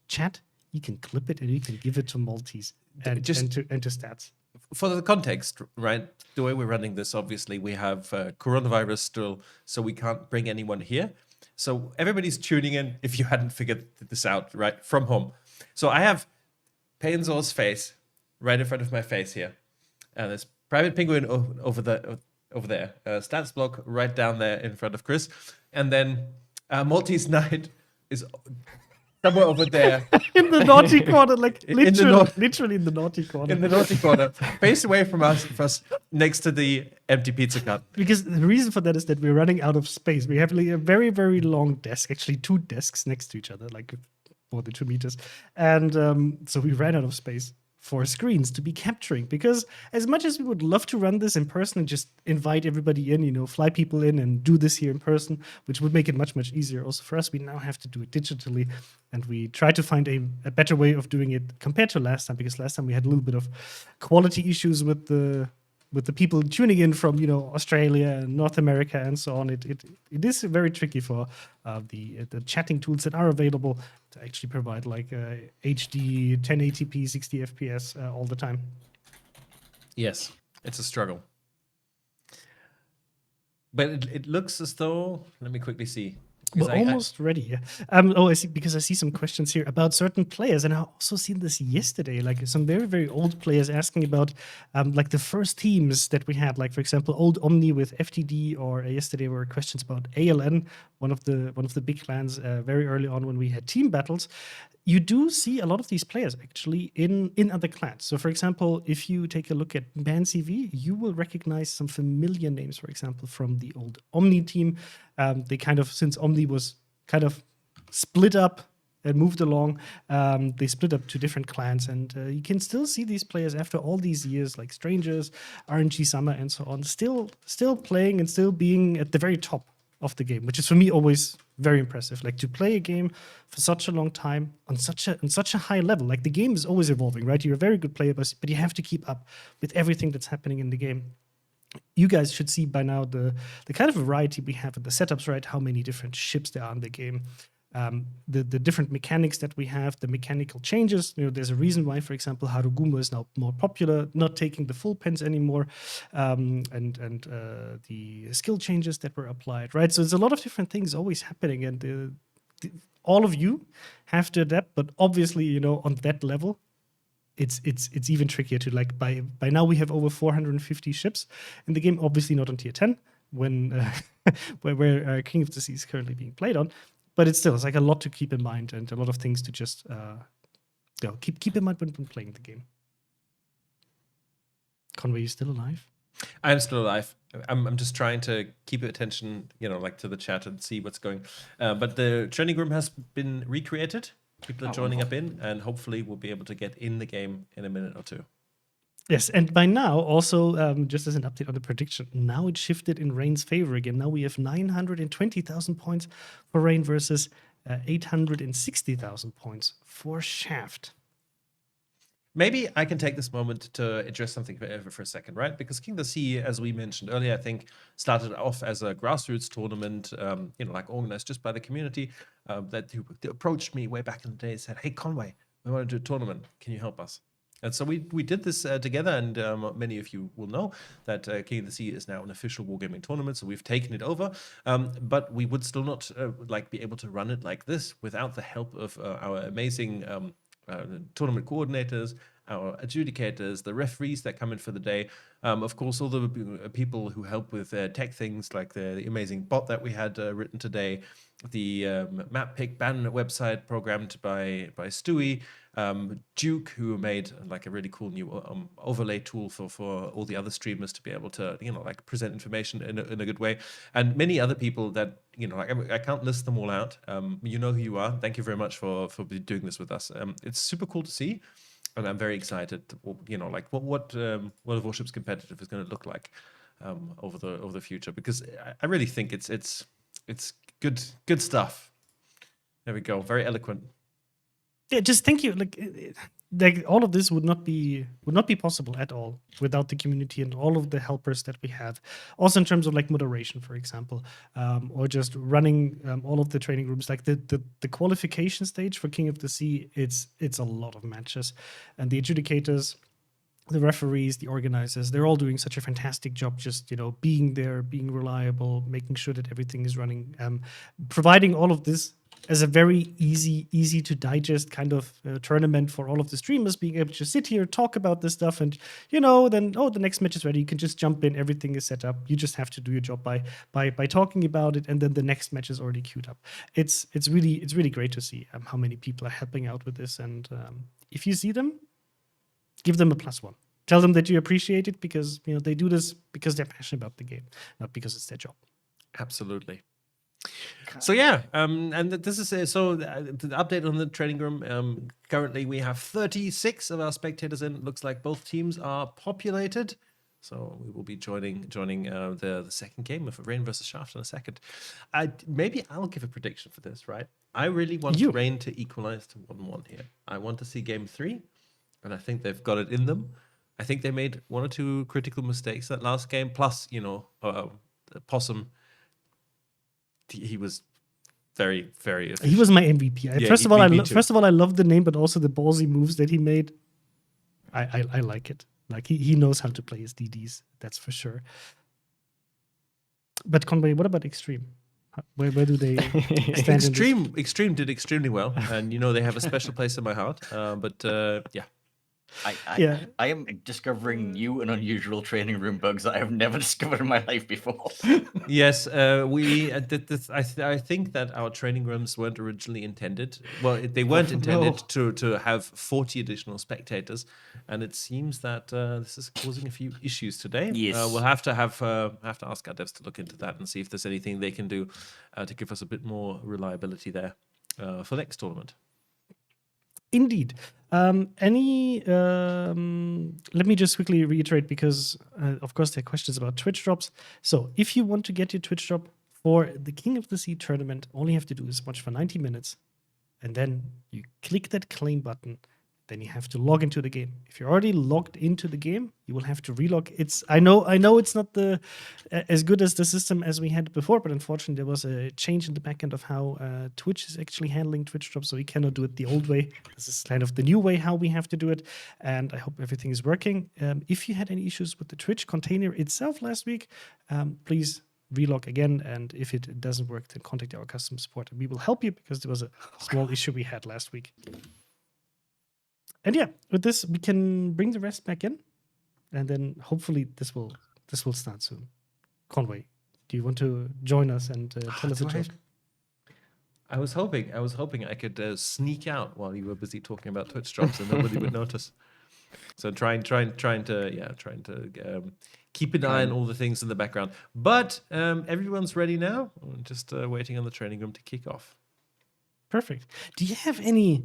chat, you can clip it and you can give it to Maltese and to Stats. For the context, right? The way we're running this, obviously, we have coronavirus still, so we can't bring anyone here. So everybody's tuning in, if you hadn't figured this out, right, from home. So I have Painzor's face right in front of my face here. And there's Private Penguin over there. Stats block right down there in front of Chris. And then Maltese Knight is somewhere over there. In the naughty corner, like literally in the naughty corner. In the naughty corner, face away from us next to the empty pizza cup. Because the reason for that is that we're running out of space. We have like a very, very long desk, actually 2 desks next to each other, like more than 2 meters. And so we ran out of space for screens to be capturing, because as much as we would love to run this in person and just invite everybody in, fly people in and do this here in person, which would make it much, much easier also for us, we now have to do it digitally. And we try to find a better way of doing it compared to last time, because last time we had a little bit of quality issues with the people tuning in from Australia and North America and so on. It is very tricky for the chatting tools that are available to actually provide like HD 1080p 60 FPS all the time. Yes, it's a struggle. But it looks as though, let me quickly see. We're almost ready. I see, because I see some questions here about certain players, and I also seen this yesterday. Like some very, very old players asking about like the first teams that we had. Like for example, old Omni with FTD, or yesterday were questions about ALN, one of the big clans very early on when we had team battles. You do see a lot of these players actually in other clans. So, for example, if you take a look at BanCV, you will recognize some familiar names, for example, from the old Omni team. They kind of, since Omni was kind of split up and moved along, they split up to different clans, and you can still see these players after all these years, like Strangers, RNG Summer, and so on, still playing and still being at the very top of the game, which is for me always very impressive. Like to play a game for such a long time on such a high level. Like the game is always evolving, right? You're a very good player, but you have to keep up with everything that's happening in the game. You guys should see by now the kind of variety we have in the setups, right? How many different ships there are in the game. The different mechanics that we have, the mechanical changes. There's a reason why, for example, Harugumo is now more popular, not taking the full pens anymore, and the skill changes that were applied, right? So there's a lot of different things always happening, and all of you have to adapt. But obviously, on that level, it's even trickier to, like, by now we have over 450 ships in the game. Obviously not on tier 10 when where King of the Sea is currently being played on. But it's like a lot to keep in mind and a lot of things to just keep in mind when playing the game. Conway, you still alive? I'm still alive. I'm just trying to keep attention, like to the chat and see what's going. But the training room has been recreated. People are joining up in, and hopefully we'll be able to get in the game in a minute or two. Yes, and by now, also, just as an update on the prediction, now it shifted in Rain's favor again. Now we have 920,000 points for Rain versus 860,000 points for Shaft. Maybe I can take this moment to address something for a second, right? Because King of the Sea, as we mentioned earlier, I think started off as a grassroots tournament, like organized just by the community that approached me way back in the day and said, "Hey, Conway, we want to do a tournament. Can you help us?" And so we did this together, and many of you will know that King of the Sea is now an official wargaming tournament, so we've taken it over. But we would still not be able to run it like this without the help of our amazing tournament coordinators, our adjudicators, the referees that come in for the day. Of course, all the people who help with tech things like the amazing bot that we had written today, the map pick ban website programmed by Stewie, Duke, who made like a really cool new overlay tool for all the other streamers to be able to present information in a good way, and many other people that I can't list them all out. You know who you are. Thank you very much for doing this with us. It's super cool to see. And I'm very excited, what World of Warships competitive is going to look like over the future, because I really think it's good stuff. There we go, very eloquent. Yeah, just thank you. Like all of this would not be possible at all without the community and all of the helpers that we have. Also in terms of like moderation, for example, or just running all of the training rooms. Like the qualification stage for King of the Sea, it's a lot of matches, and the adjudicators, the referees, the organizers, they're all doing such a fantastic job, just being there, being reliable, making sure that everything is running, providing all of this as a very easy to digest kind of tournament for all of the streamers, being able to just sit here, talk about this stuff, and then the next match is ready. You can just jump in, everything is set up. You just have to do your job by talking about it, and then the next match is already queued up. It's really great to see how many people are helping out with this, and if you see them, give them a +1. Tell them that you appreciate it, because they do this because they're passionate about the game, not because it's their job. Absolutely. So yeah, and this is the update on the training room. Currently, we have 36 of our spectators in. It looks like both teams are populated, so we will be joining the second game of Rain versus Shaft in a second. Maybe I'll give a prediction for this. Right, I really want Rain to equalize to 1-1 here. I want to see game 3, and I think they've got it in them. I think they made 1 or 2 critical mistakes that last game. Plus, Possum. He was very, very efficient. He was my MVP. First of all, I love the name, but also the ballsy moves that he made. I like it. Like he knows how to play his DDs. That's for sure. But Conway, what about Extreme? Where do they stand? Extreme did extremely well, and they have a special place in my heart. But yeah. I am discovering new and unusual training room bugs that I have never discovered in my life before. Yes, we did this. I think that our training rooms weren't originally intended. Well, they weren't intended to have 40 additional spectators, and it seems that this is causing a few issues today. Yes. We'll have to ask our devs to look into that and see if there's anything they can do to give us a bit more reliability there for next tournament. Indeed. Let me just quickly reiterate because, of course, there are questions about Twitch drops. So, if you want to get your Twitch drop for the King of the Sea tournament, all you have to do is watch for 90 minutes, and then you click that claim button. Then you have to log into the game. If you're already logged into the game, you will have to relog. I know it's not as good as the system as we had before, but unfortunately there was a change in the backend of how Twitch is actually handling Twitch drops, so we cannot do it the old way. This is kind of the new way how we have to do it, and I hope everything is working. If you had any issues with the Twitch container itself last week, please relog again, and if it doesn't work, then contact our customer support, and we will help you because there was a small issue we had last week. And yeah, with this, we can bring the rest back in, and then hopefully this will start soon. Conway, do you want to join us and tell us a joke? I was hoping I could sneak out while you were busy talking about Twitch drops and nobody would notice. So trying to keep an eye on all the things in the background. But everyone's ready now. We're just waiting on the training room to kick off. Perfect. Do you have any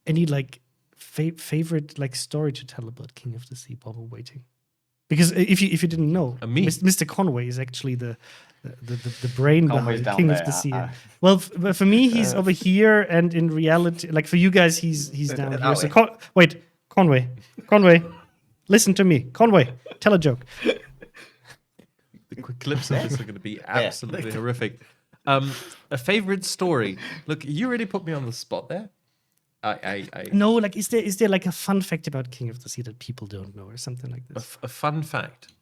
like favorite like story to tell about King of the Sea while we're waiting? Because if you didn't know, Mr. Conway is actually the brain Conway's behind down King there. of the Sea. Well, for me, he's over here, and in reality, like for you guys, he's down here. So wait, Conway, listen to me, Conway, tell a joke. The quick clips of this are going to be absolutely horrific. A favorite story. Look, you really put me on the spot there. No, like is there like a fun fact about King of the Sea that people don't know or something like this? A fun fact.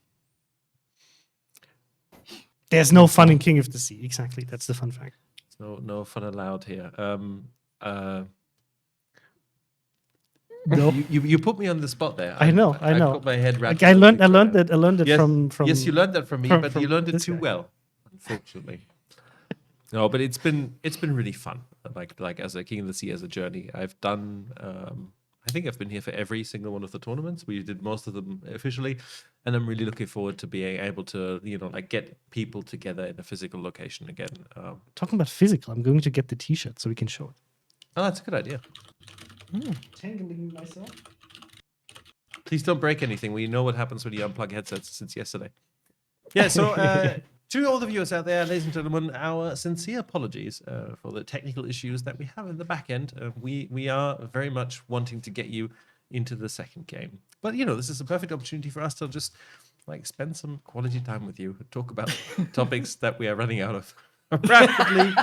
There's no fun in King of the Sea. Exactly, that's the fun fact. No fun allowed here. No, you put me on the spot there. I know. I put my head like I learned that yes, from. Yes, you learned that from me, but you learned it too well, unfortunately. No, but it's been really fun. Like as a King of the Sea, as a journey, I've done. I think I've been here for every single one of the tournaments. We did most of them officially, and I'm really looking forward to being able to, get people together in a physical location again. Talking about physical, I'm going to get the T-shirt so we can show it. Oh, that's a good idea. Tangling myself. Please don't break anything. We know what happens when you unplug headsets since yesterday. Yeah, so to all the viewers out there, ladies and gentlemen, our sincere apologies for the technical issues that we have in the back end. We are very much wanting to get you into the second game. But, this is a perfect opportunity for us to just spend some quality time with you, talk about topics that we are running out of rapidly.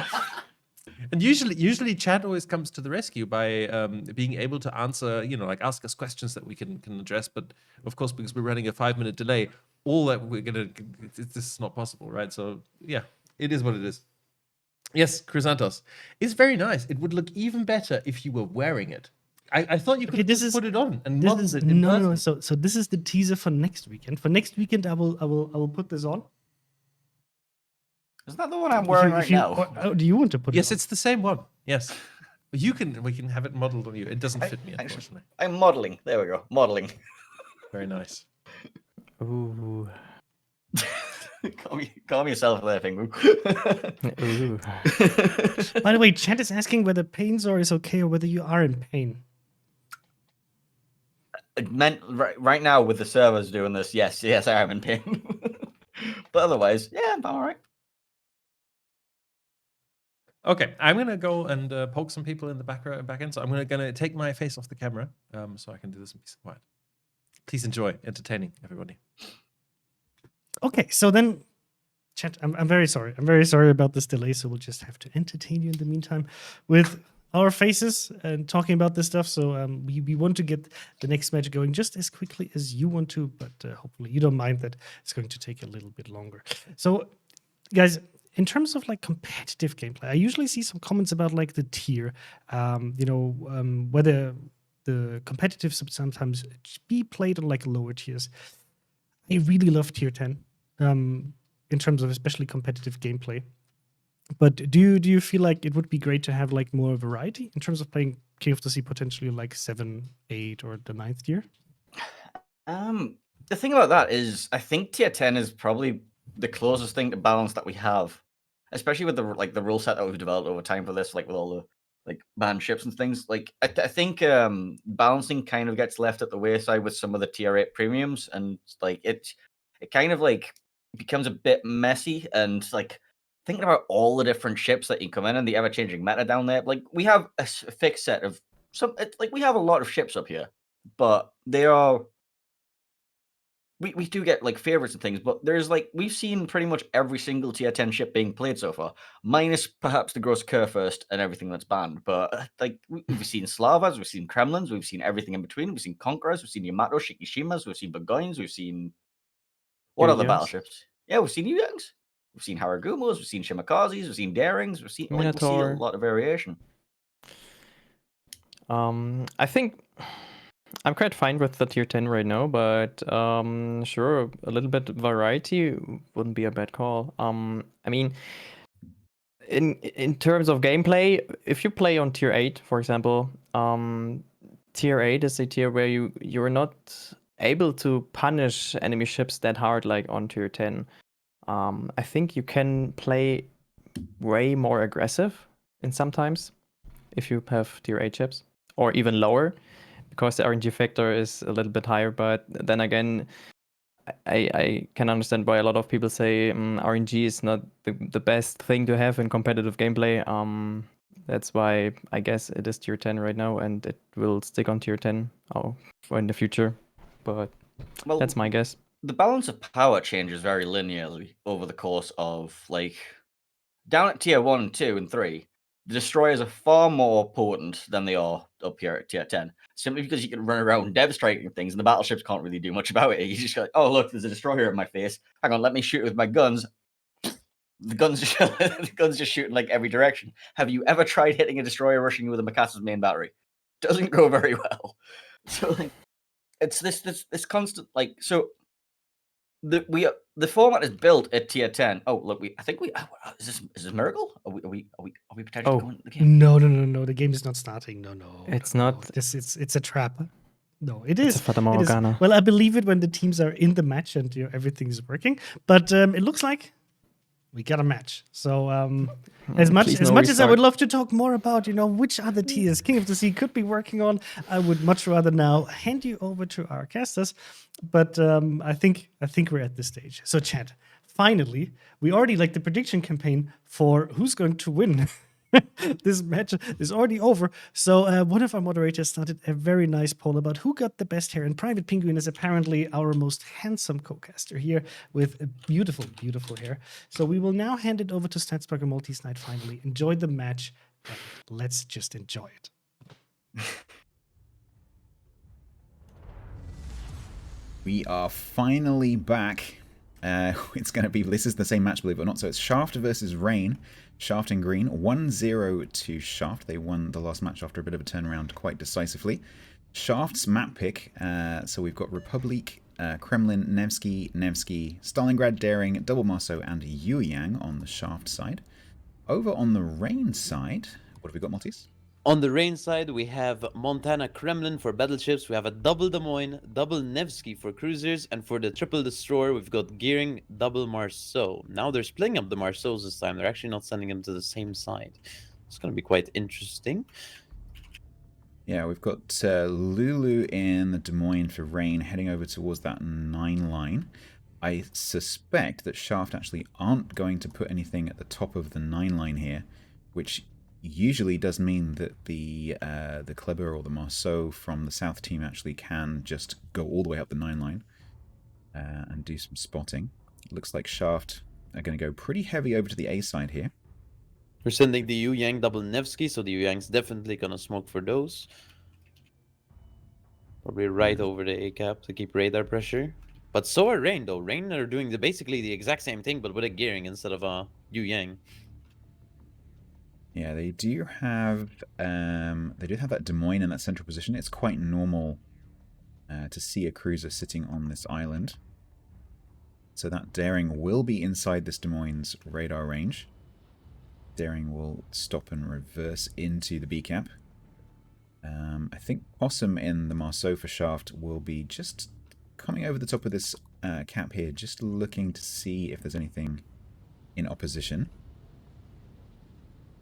And usually chat always comes to the rescue by being able to answer, ask us questions that we can address. But of course, because we're running a 5-minute delay, all that we're this is not possible, right? So yeah, it is what it is. Yes, Chrysanthos, it's very nice. It would look even better if you were wearing it. I thought you could put it on and model it. No. So this is the teaser for next weekend. For next weekend, I will put this on. Is that the one I'm wearing right now? Or do you want to put it on? Yes, it's the same one. Yes. We can have it modeled on you. It doesn't fit me, unfortunately. I'm modeling. There we go. Modeling. Very nice. Ooh. Calm yourself there, Fingu. Ooh. By the way, chat is asking whether Painzor is okay or whether you are in pain. It meant right now with the servers doing this, yes, I am in pain. But otherwise, yeah, I'm all right. Okay, I'm gonna go and poke some people in the back end. So I'm gonna take my face off the camera, so I can do this in peace and quiet. Please enjoy entertaining everybody. Okay, so then, chat. I'm very sorry. I'm very sorry about this delay. So we'll just have to entertain you in the meantime with our faces and talking about this stuff. So we want to get the next match going just as quickly as you want to, but hopefully you don't mind that it's going to take a little bit longer. So, guys. In terms of competitive gameplay, I usually see some comments about the tier, whether the competitive sometimes be played on like lower tiers. I really love tier 10 in terms of especially competitive gameplay. But do you feel like it would be great to have like more variety in terms of playing King of the Sea potentially like 7, 8, or the 9th tier? The thing about that is, I think tier 10 is probably the closest thing to balance that we have, especially with the rule set that we've developed over time for this, like with all the like banned ships and things. Like I think balancing kind of gets left at the wayside with some of the tier 8 premiums, and like it kind of like becomes a bit messy, and like thinking about all the different ships that you come in and the ever changing meta down there. Like we have a fixed set of like we have a lot of ships up here, but they are. We do get like favorites and things, but there's like we've seen pretty much every single tier 10 ship being played so far, minus perhaps the Gross Kurfürst and everything that's banned. But like we've seen Slavas, we've seen Kremlins, we've seen everything in between. We've seen Conquerors, we've seen Yamato, Shikishimas, we've seen Burgoynes, we've seen what other Yuyangs. battleships? Yeah, we've seen Yuyangs, we've seen Haragumos, we've seen Shimakazes, we've seen Darings, we've seen like we see a Minotaur. lot of variation. I think I'm quite fine with the tier 10 right now, but sure, a little bit variety wouldn't be a bad call. I mean, in terms of gameplay, if you play on tier 8, for example, tier 8 is a tier where you're not able to punish enemy ships that hard like on tier 10. I think you can play way more aggressive in sometimes if you have tier 8 ships, or even lower, because the RNG factor is a little bit higher. But then again, I can understand why a lot of people say RNG is not the best thing to have in competitive gameplay. That's why I guess it is tier 10 right now, and it will stick on tier 10 in the future. But Well, that's my guess. the balance of power changes very linearly over the course of like down at tier 1, 2, and 3. The destroyers are far more potent than they are up here at tier 10, simply because you can run around devastating things and the battleships can't really do much about it. You just go, like, oh, look, there's a destroyer in my face. Hang on, let me shoot it with my guns. The guns just shooting like every direction. Have you ever tried hitting a destroyer rushing you with a Mikasa's main battery? Doesn't go very well. So like, it's this constant like so. The format is built at tier 10. Oh look, is this Miracle? Are we potentially going to the game? No. The game is not starting. No. It's no. not. It's a trap. No, it It's is. a Fata It is. Morgana. Well, I believe it when the teams are in the match and everything is working. But it looks like we got a match. So as much Please as no much as I restart. would love to talk more about which other tiers King of the Sea could be working on, I would much rather now hand you over to our casters. But I think we're at this stage. So chat, finally, we already like the prediction campaign for who's going to win. This match is already over. So one of our moderators started a very nice poll about who got the best hair. And Private Penguin is apparently our most handsome co-caster here with a beautiful, beautiful hair. So we will now hand it over to Statsburger Maltese Knight finally. Enjoy the match and let's just enjoy it. We are finally back. It's going to be, this is the same match, believe it or not. So it's Shaft versus Rain. Shaft in green, 1-0 to Shaft. They won the last match after a bit of a turnaround quite decisively. Shaft's map pick, so we've got Republic, Kremlin, Nevsky, Stalingrad, Daring, Double Marceau, and Yueyang on the Shaft side. Over on the Rain side, what have we got, Maltese? On the Rain side, we have Montana Kremlin for battleships. We have a double Des Moines, double Nevsky for cruisers. And for the triple destroyer, we've got Gearing, double Marceau. Now they're splitting up the Marceaus this time. They're actually not sending them to the same side. It's going to be quite interesting. Yeah, we've got Lulu in the Des Moines for Rain, heading over towards that 9 line. I suspect that Shaft actually aren't going to put anything at the top of the 9 line here, which usually does mean that the Kleber or the Marceau from the South team actually can just go all the way up the 9 line and do some spotting. It looks like Shaft are going to go pretty heavy over to the A side here. We're sending the Yueyang double Nevsky, so the Yueyang's definitely going to smoke for those. Probably right over the A cap to keep radar pressure. But so are Rain, though. Rain are doing basically the exact same thing, but with a Gearing instead of a Yueyang. Yeah, they do have that Des Moines in that central position. It's quite normal to see a cruiser sitting on this island. So that daring will be inside this Des Moines radar range. Daring will stop and reverse into the B cap. I think Possum in the Marceau for Shaft will be just coming over the top of this cap here, just looking to see if there's anything in opposition.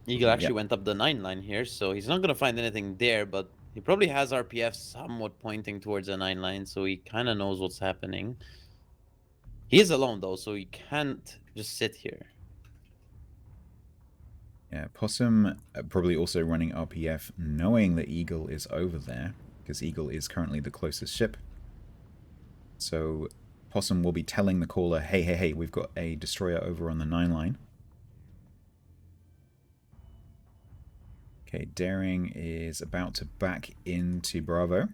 Eagle actually went up the 9 line here, so he's not going to find anything there, but he probably has RPF somewhat pointing towards the 9 line, so he kind of knows what's happening. He is alone, though, so he can't just sit here. Yeah, Possum probably also running RPF, knowing that Eagle is over there, because Eagle is currently the closest ship. So Possum will be telling the caller, hey, hey, hey, we've got a destroyer over on the 9 line. Okay, Daring is about to back into Bravo.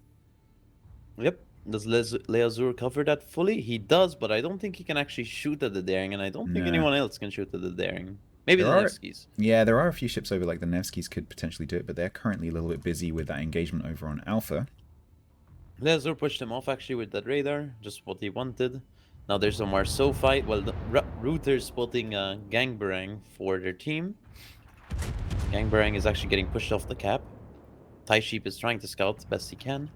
Yep. Does Leazur cover that fully? He does, but I don't think he can actually shoot at the Daring, and I don't think anyone else can shoot at the Daring. Maybe the Nevskis. Yeah, there are a few ships over, like the Nevskis could potentially do it, but they're currently a little bit busy with that engagement over on Alpha. Leazur pushed him off actually with that radar, just what he wanted. Now there's a Marceau fight. Well, the Router's spotting Gangbarang for their team. Gangbarang is actually getting pushed off the cap. Tai Sheep is trying to scout the best he can.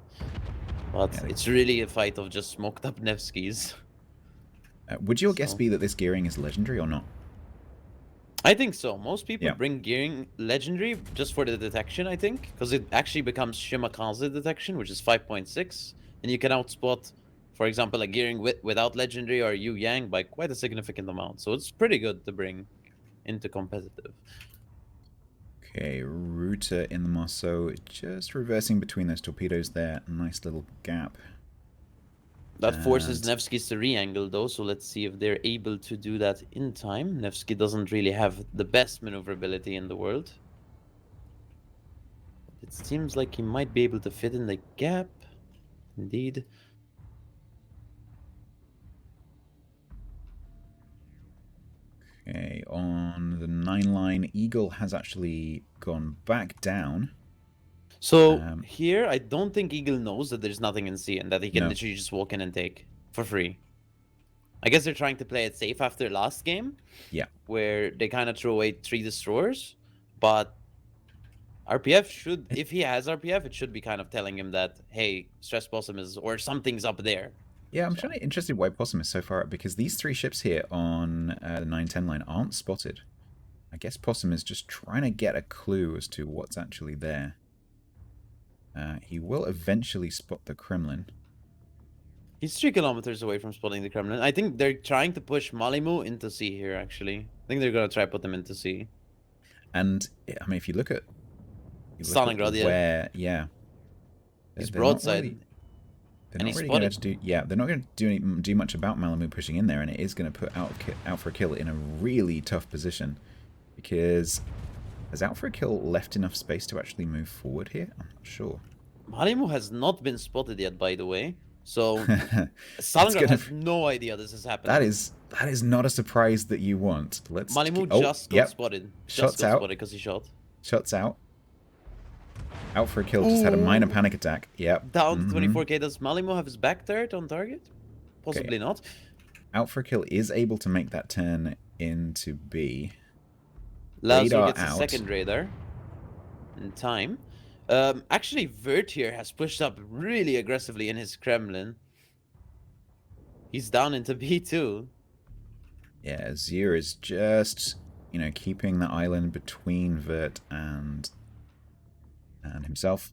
But yeah, it's really a fight of just smoked up Nevskis. Would your guess be that this gearing is legendary or not? I think so. Most people bring gearing legendary just for the detection, I think. Because it actually becomes Shimakaze detection, which is 5.6. And you can outspot, for example, a gearing without legendary or Yu Yang by quite a significant amount. So it's pretty good to bring into competitive. Okay, Router in the Marceau, just reversing between those torpedoes there. Nice little gap. That forces Nevsky to re-angle though, so let's see if they're able to do that in time. Nevsky doesn't really have the best maneuverability in the world. It seems like he might be able to fit in the gap. Indeed. Okay, on the 9 line, Eagle has actually gone back down. So here, I don't think Eagle knows that there's nothing in C and that he can literally just walk in and take for free. I guess they're trying to play it safe after last game. Yeah. Where they kind of threw away 3 destroyers. But RPF should, if he has RPF, it should be kind of telling him that, hey, Stress Possum is, or something's up there. Yeah, I'm really interested why Possum is so far up, because these 3 ships here on the 9-10 line aren't spotted. I guess Possum is just trying to get a clue as to what's actually there. He will eventually spot the Kremlin. He's 3 kilometers away from spotting the Kremlin. I think they're trying to push Malimu into C here, actually. I think they're going to try to put them into C. And, I mean, if you look at... Stalingrad, where, yeah. He's broadside. They're not really going to do... Yeah, they're not going to do much about Malimu pushing in there, and it is going to put out for a kill in a really tough position. Because... has Out for a Kill left enough space to actually move forward here? I'm not sure. Malimu has not been spotted yet, by the way. So, Stalingrad has no idea this is happening. That is not a surprise that you want. Malimu just got spotted. Shots out. Because he shot. Shots out. Out for a Kill just had a minor panic attack. Yep. Down to 24k. Does Malimu have his back turret on target? Possibly not. Out for a Kill is able to make that turn into B. Lazar gets a second radar in time. Actually, Vert here has pushed up really aggressively in his Kremlin. He's down into B2. Yeah, Zier is just, keeping the island between Vert and himself.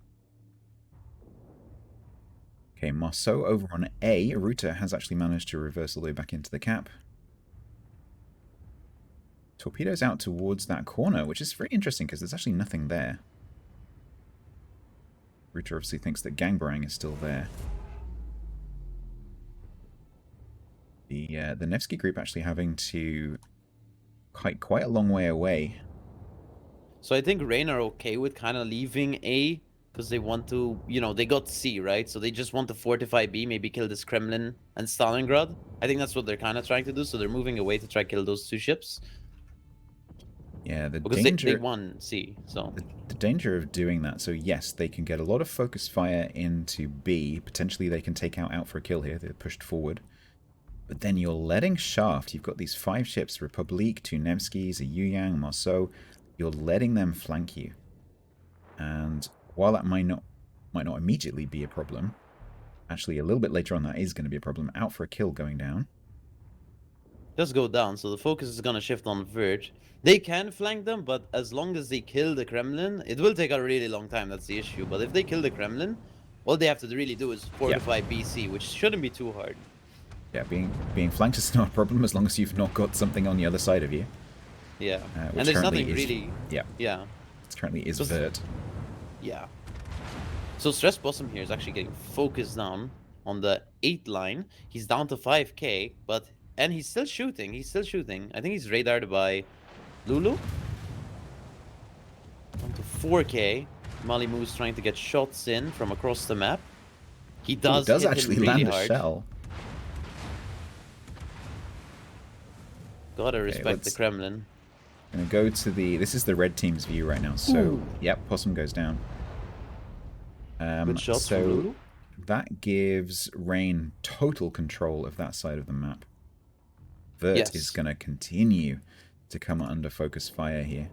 Okay, Marceau over on A. Router has actually managed to reverse all the way back into the cap. Torpedoes out towards that corner, which is very interesting because there's actually nothing there. Router obviously thinks that Gangbarang is still there. The Nevsky group actually having to quite a long way away. So I think Rain are okay with kind of leaving A because they want to, they got C, right? So they just want to fortify B, maybe kill this Kremlin and Stalingrad. I think that's what they're kind of trying to do. So they're moving away to try to kill those 2 ships. Yeah, the because danger... they won C, so... The danger of doing that, so yes, they can get a lot of focus fire into B. Potentially they can take out for a kill here. They're pushed forward. But then you're letting Shaft. You've got these 5 ships, Republique, 2 Nevskis, a Yuyang, Marceau. You're letting them flank you. And while that might not immediately be a problem, actually a little bit later on that is going to be a problem. Out for a kill going down. Does go down, so the focus is gonna shift on Vert. They can flank them, but as long as they kill the Kremlin, it will take a really long time, that's the issue. But if they kill the Kremlin, all they have to really do is fortify BC, which shouldn't be too hard. Yeah, being flanked is not a problem as long as you've not got something on the other side of you. Yeah, Which and there's currently nothing is, really... Yeah. Yeah. It currently is So- Vert. Yeah. So Stress Blossom here is actually getting focused down on the 8 line. He's down to 5k, but... And he's still shooting. He's still shooting. I think he's radared by Lulu. Down to 4k. Malimu's trying to get shots in from across the map. He does hit actually him really land hard. a shell. Gotta respect the let's- Kremlin. Gonna go to the... This is the red team's view right now. So, yep, Possum goes down. Good shots so from Lulu. that gives Rain total control of that side of the map. Vert Yes. is going to continue to come under focus fire here.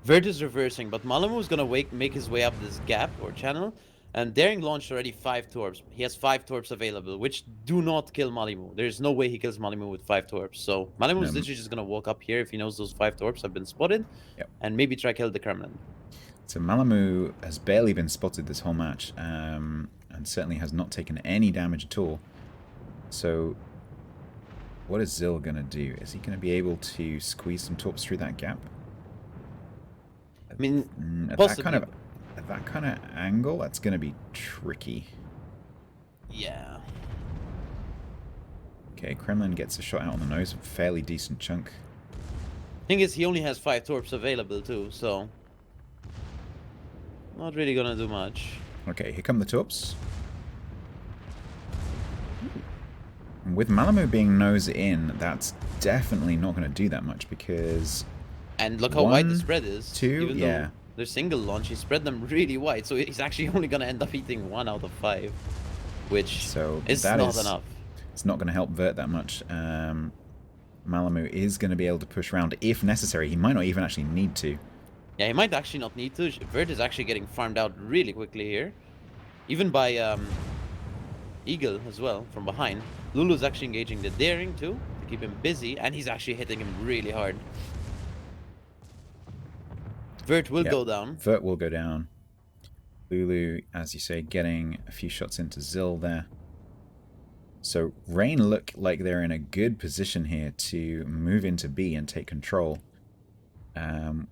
Vert is reversing, but Malamu's gonna make his way up this gap or channel. And Daring launched already 5 torps. He has 5 torps available, which do not kill Malimu. There's no way he kills Malimu with 5 torps. So Malimu's literally just gonna walk up here if he knows those 5 torps have been spotted. Yep. And maybe try kill the Kremlin. So Malamu has barely been spotted this whole match, and certainly has not taken any damage at all. So what is Zil going to do? Is he going to be able to squeeze some torps through that gap? I mean, At possibly. that kind of angle, that's going to be tricky. Yeah. Okay, Kremlin gets a shot out on the nose, a fairly decent chunk. Thing is, he only has 5 torps available too, so... Not really gonna do much. Okay, here come the torps. And with Malamu being nose in, that's definitely not going to do that much because... And look how wide the 1, spread is. 2, Even yeah. though they're single launch, he spread them really wide, so he's actually only gonna end up eating 1 out of 5. Which So is that not is- enough. It's not going to help Vert that much. Malamu is going to be able to push around if necessary. He might not even actually need to. Yeah, he might actually not need to. Vert is actually getting farmed out really quickly here. Even by Eagle as well, from behind. Lulu's actually engaging the Daring too, to keep him busy, and he's actually hitting him really hard. Vert will Yep. go down. Vert will go down. Lulu, as you say, getting a few shots into Zil there. So Rain look like they're in a good position here to move into B and take control.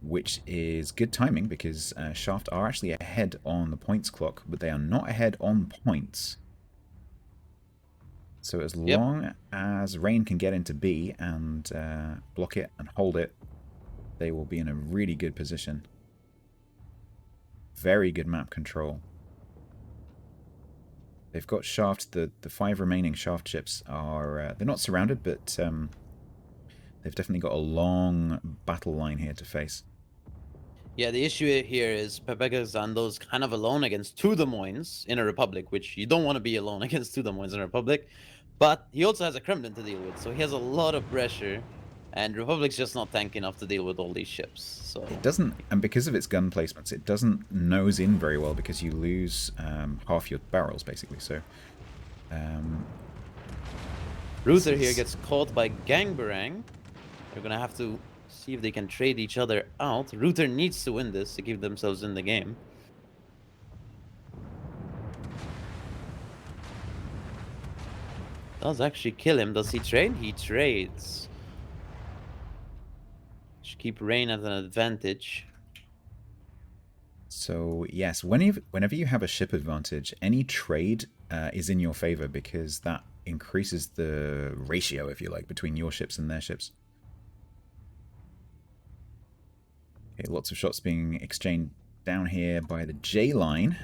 Which is good timing because Shaft are actually ahead on the points clock, but they are not ahead on points. So as long as Rain can get into B and block it and hold it, they will be in a really good position. Very good map control. They've got Shaft, the 5 remaining Shaft ships are, they're not surrounded, but they've definitely got a long battle line here to face. Yeah, the issue here is Pepega Zando's kind of alone against 2 Des Moines in a Republic, which you don't want to be alone against 2 Des Moines in a Republic. But he also has a Kremlin to deal with, so he has a lot of pressure. And Republic's just not tank enough to deal with all these ships. So It doesn't, and because of its gun placements, it doesn't nose in very well because you lose half your barrels, basically. So, Ruther here gets caught by Gangbarang. They're gonna have to see if they can trade each other out. Ruther needs to win this to keep themselves in the game. Does actually kill him. Does he trade? He trades. Should keep Rain at an advantage. so yes, whenever you have a ship advantage, any trade is in your favor because that increases the ratio, if you like, between your ships and their ships. Okay, lots of shots being exchanged down here by the J line.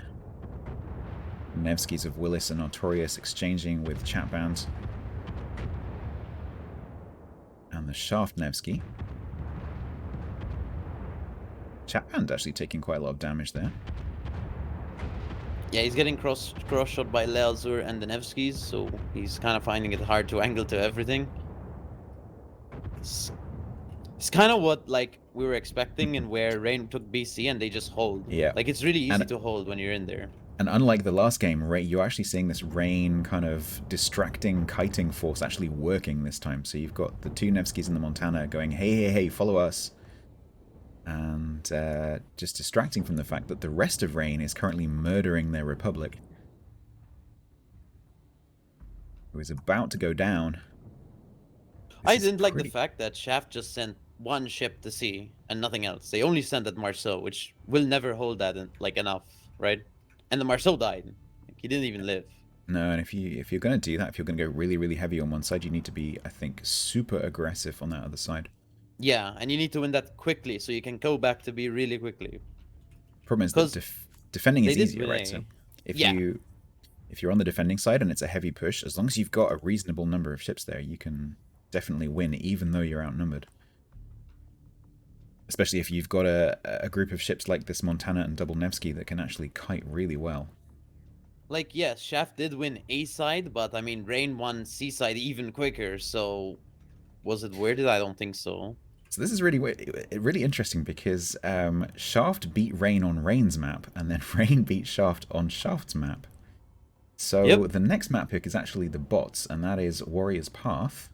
Nevskis of Willis and Artorius exchanging with Chatbands. And the Shaft Nevsky. Chapman actually taking quite a lot of damage there. Yeah, he's getting cross shot by Leazur and the Nevskis, so he's kind of finding it hard to angle to everything. It's kind of what like we were expecting and where Rain took BC and they just hold. Yeah. Like it's really easy And- to hold when you're in there. And unlike the last game, you're actually seeing this Rain kind of distracting kiting force actually working this time. So you've got the two Nevskis and the Montana going, hey, follow us. And just distracting from the fact that the rest of Rain is currently murdering their Republic. Who is about to go down. I didn't like the fact that Shaft just sent one ship to sea and nothing else. They only sent at Marceau, which will never hold that like enough, right? And the Marceau died. Like, he didn't even live. No, and if you're going to do that, if you're going to go really, really heavy on one side, you need to be, I think, super aggressive on that other side. Yeah, and you need to win that quickly so you can go back to B really quickly. Problem is that defending is easier, right? So if you're on the defending side and it's a heavy push, as long as you've got a reasonable number of ships there, you can definitely win, even though you're outnumbered. Especially if you've got a group of ships like this Montana and Double Nevsky that can actually kite really well. Like, yes, Shaft did win A side, but I mean, Rain won C side even quicker, so was it worth it? I don't think so. So this is really interesting because Shaft beat Rain on Rain's map, and then Rain beat Shaft on Shaft's map. So the next map pick is actually the bots, and that is Warrior's Path.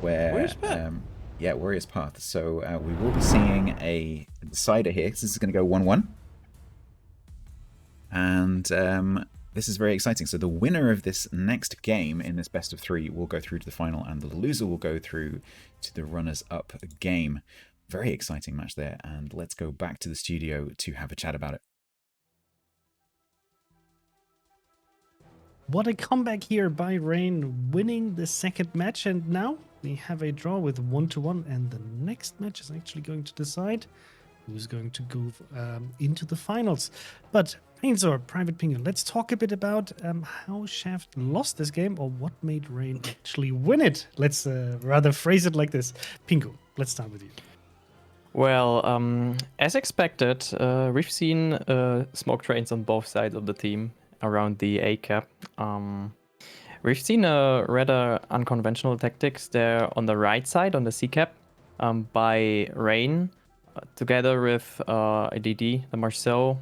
Where, Warrior's Path? Yeah, Warrior's Path. So we will be seeing a decider here. This is going to go 1-1. And this is very exciting. So the winner of this next game in this best of 3 will go through to the final, and the loser will go through to the runners-up game. Very exciting match there, and let's go back to the studio to have a chat about it. What a comeback here by Rain, winning the second match, and now we have a draw with 1-1, and the next match is actually going to decide who's going to go into the finals. But Painzor, Private Pingu, let's talk a bit about how Shaft lost this game, or what made Rain actually win it. Let's rather phrase it like this. Pingu, let's start with you. Well, as expected, we've seen smoke trains on both sides of the team around the A cap. We've seen a rather unconventional tactics there on the right side, on the C cap, by Rain, together with a DD, the Marceau,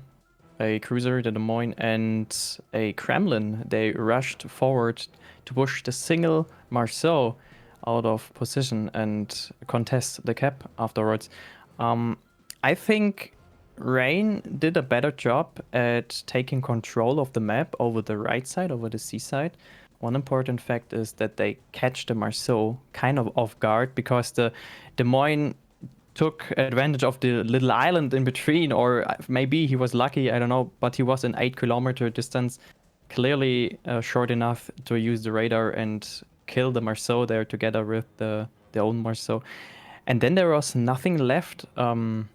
a cruiser, the Des Moines, and a Kremlin. They rushed forward to push the single Marceau out of position and contest the cap afterwards. I think Rain did a better job at taking control of the map over the right side, over the C side. One important fact is that they catch the Marceau kind of off guard, because the Des Moines took advantage of the little island in between, or maybe he was lucky, I don't know, but he was in 8-kilometer distance, clearly short enough to use the radar and kill the Marceau there together with their own Marceau. And then there was nothing left on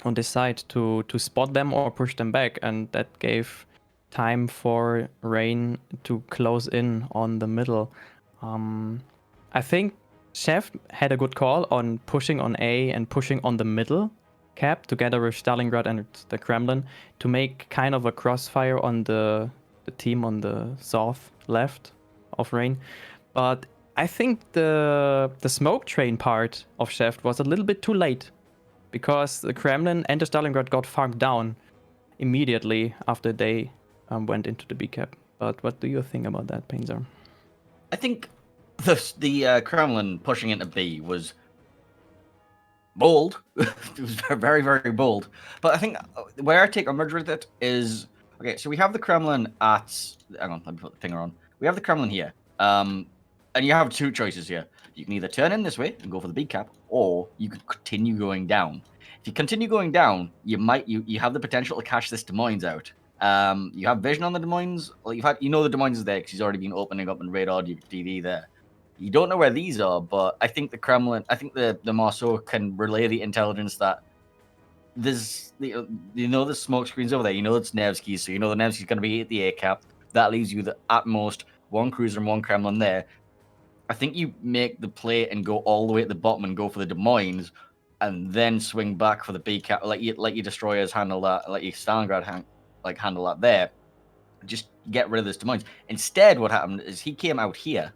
this side to spot them or push them back, and that gave time for Rain to close in on the middle. I think Chef had a good call on pushing on A and pushing on the middle cap together with Stalingrad and the Kremlin to make kind of a crossfire on the team on the south left of Rain. But I think the smoke train part of Chef was a little bit too late, because the Kremlin and the Stalingrad got farmed down immediately after they went into the B cap. But what do you think about that, Painzer? I think the Kremlin pushing into B was bold. It was very, very bold. But I think where I take umbrage with it is, okay, so we have the Kremlin at, hang on, let me put the finger on. We have the Kremlin here. And you have two choices here. You can either turn in this way and go for the B cap, or you could continue going down. If you continue going down, you have the potential to cash this Des Moines out. You have vision on the Des Moines. Well, the Des Moines is there because he's already been opening up and radared your DD there. You don't know where these are, but I think the Kremlin, I think the Marceau can relay the intelligence that there's, the smoke screens over there. You know it's Nevsky, so you know the Nevsky's going to be at the A cap. That leaves you at most one cruiser and one Kremlin there. I think you make the play and go all the way at the bottom and go for the Des Moines, and then swing back for the B cap, let your destroyers handle that, let your Stalingrad handle that there. Just get rid of this Des Moines. Instead, what happened is he came out here.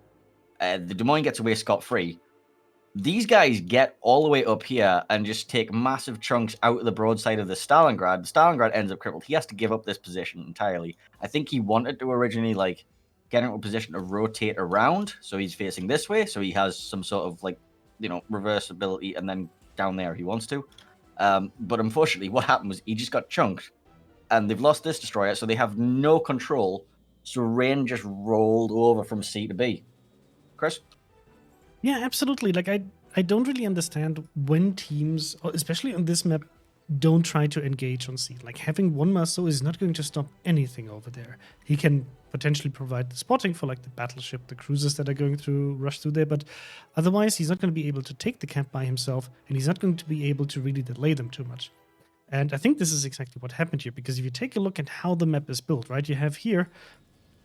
The Des Moines gets away scot-free. These guys get all the way up here and just take massive chunks out of the broadside of the Stalingrad. The Stalingrad ends up crippled. He has to give up this position entirely. I think he wanted to originally get into a position to rotate around, so he's facing this way, so he has some sort of reversibility, and then down there if he wants to. But unfortunately, what happened was he just got chunked, and they've lost this destroyer, so they have no control. So Rain just rolled over from C to B. Chris? Yeah, absolutely. Like, I don't really understand when teams, especially on this map, don't try to engage on C. Like, having one Marceau is not going to stop anything over there. He can potentially provide the spotting for like the battleship, the cruisers that are going to rush through there, but otherwise he's not going to be able to take the camp by himself, and he's not going to be able to really delay them too much. And I think this is exactly what happened here, because if you take a look at how the map is built, right, you have here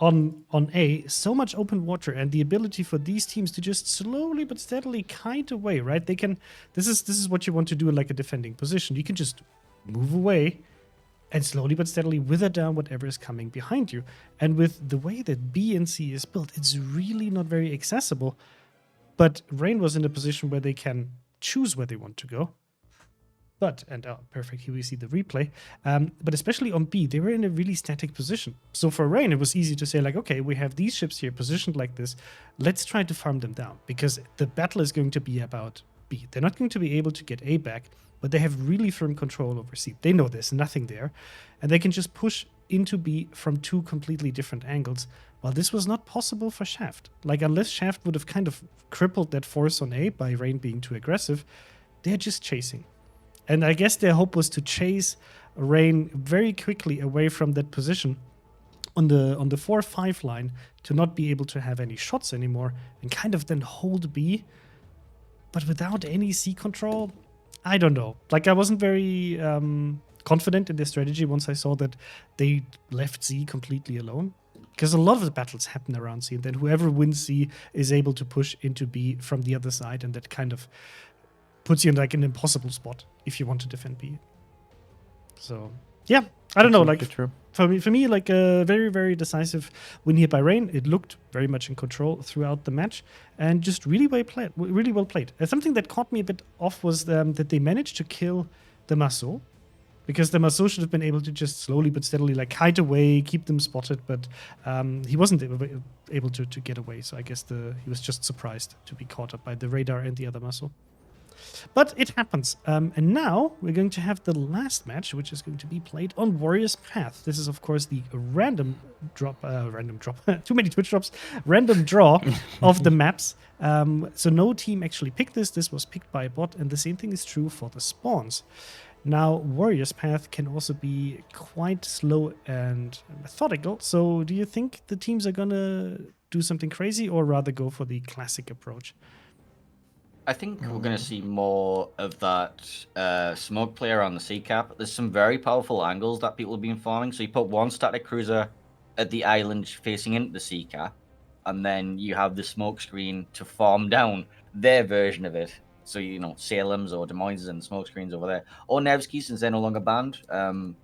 on A, so much open water, and the ability for these teams to just slowly but steadily kite away, right? They can, this is what you want to do in like a defending position. You can just move away and slowly but steadily wither down whatever is coming behind you. And with the way that B and C is built, it's really not very accessible. But Rain was in a position where they can choose where they want to go. But, and perfect, here we see the replay. But especially on B, they were in a really static position. So for Rain, it was easy to say, like, okay, we have these ships here positioned like this. Let's try to farm them down, because the battle is going to be about B. They're not going to be able to get A back, but they have really firm control over C. They know there's nothing there, and they can just push into B from two completely different angles. Well, this was not possible for Shaft. Like, unless Shaft would have kind of crippled that force on A by Rain being too aggressive, they're just chasing. And I guess their hope was to chase Rain very quickly away from that position on the 4-5 line, to not be able to have any shots anymore, and kind of then hold B, but without any C control. I don't know. Like, I wasn't very confident in their strategy once I saw that they left C completely alone, because a lot of the battles happen around C, and then whoever wins C is able to push into B from the other side, and that kind of puts you in like an impossible spot if you want to defend B. So yeah, I don't know. Like, true. For me, like a very, very decisive win here by Rain. It looked very much in control throughout the match, and just really well played. Really well played. Something that caught me a bit off was that they managed to kill the Marceau, because the Marceau should have been able to just slowly but steadily like kite away, keep them spotted, but he wasn't able to get away. So I guess he was just surprised to be caught up by the radar and the other Marceau. But it happens. And now we're going to have the last match, which is going to be played on Warrior's Path. This is, of course, the random draw too many Twitch drops, random draw of the maps. So no team actually picked this. This was picked by a bot, and the same thing is true for the spawns. Now, Warrior's Path can also be quite slow and methodical. So do you think the teams are going to do something crazy, or rather go for the classic approach? I think we're going to see more of that smoke play around the sea cap. There's some very powerful angles that people have been farming. So you put one static cruiser at the island facing into the sea cap, and then you have the smoke screen to farm down their version of it. So, you know, Salem's or Des Moines and smoke screens over there. Or Nevsky, since they're no longer banned. And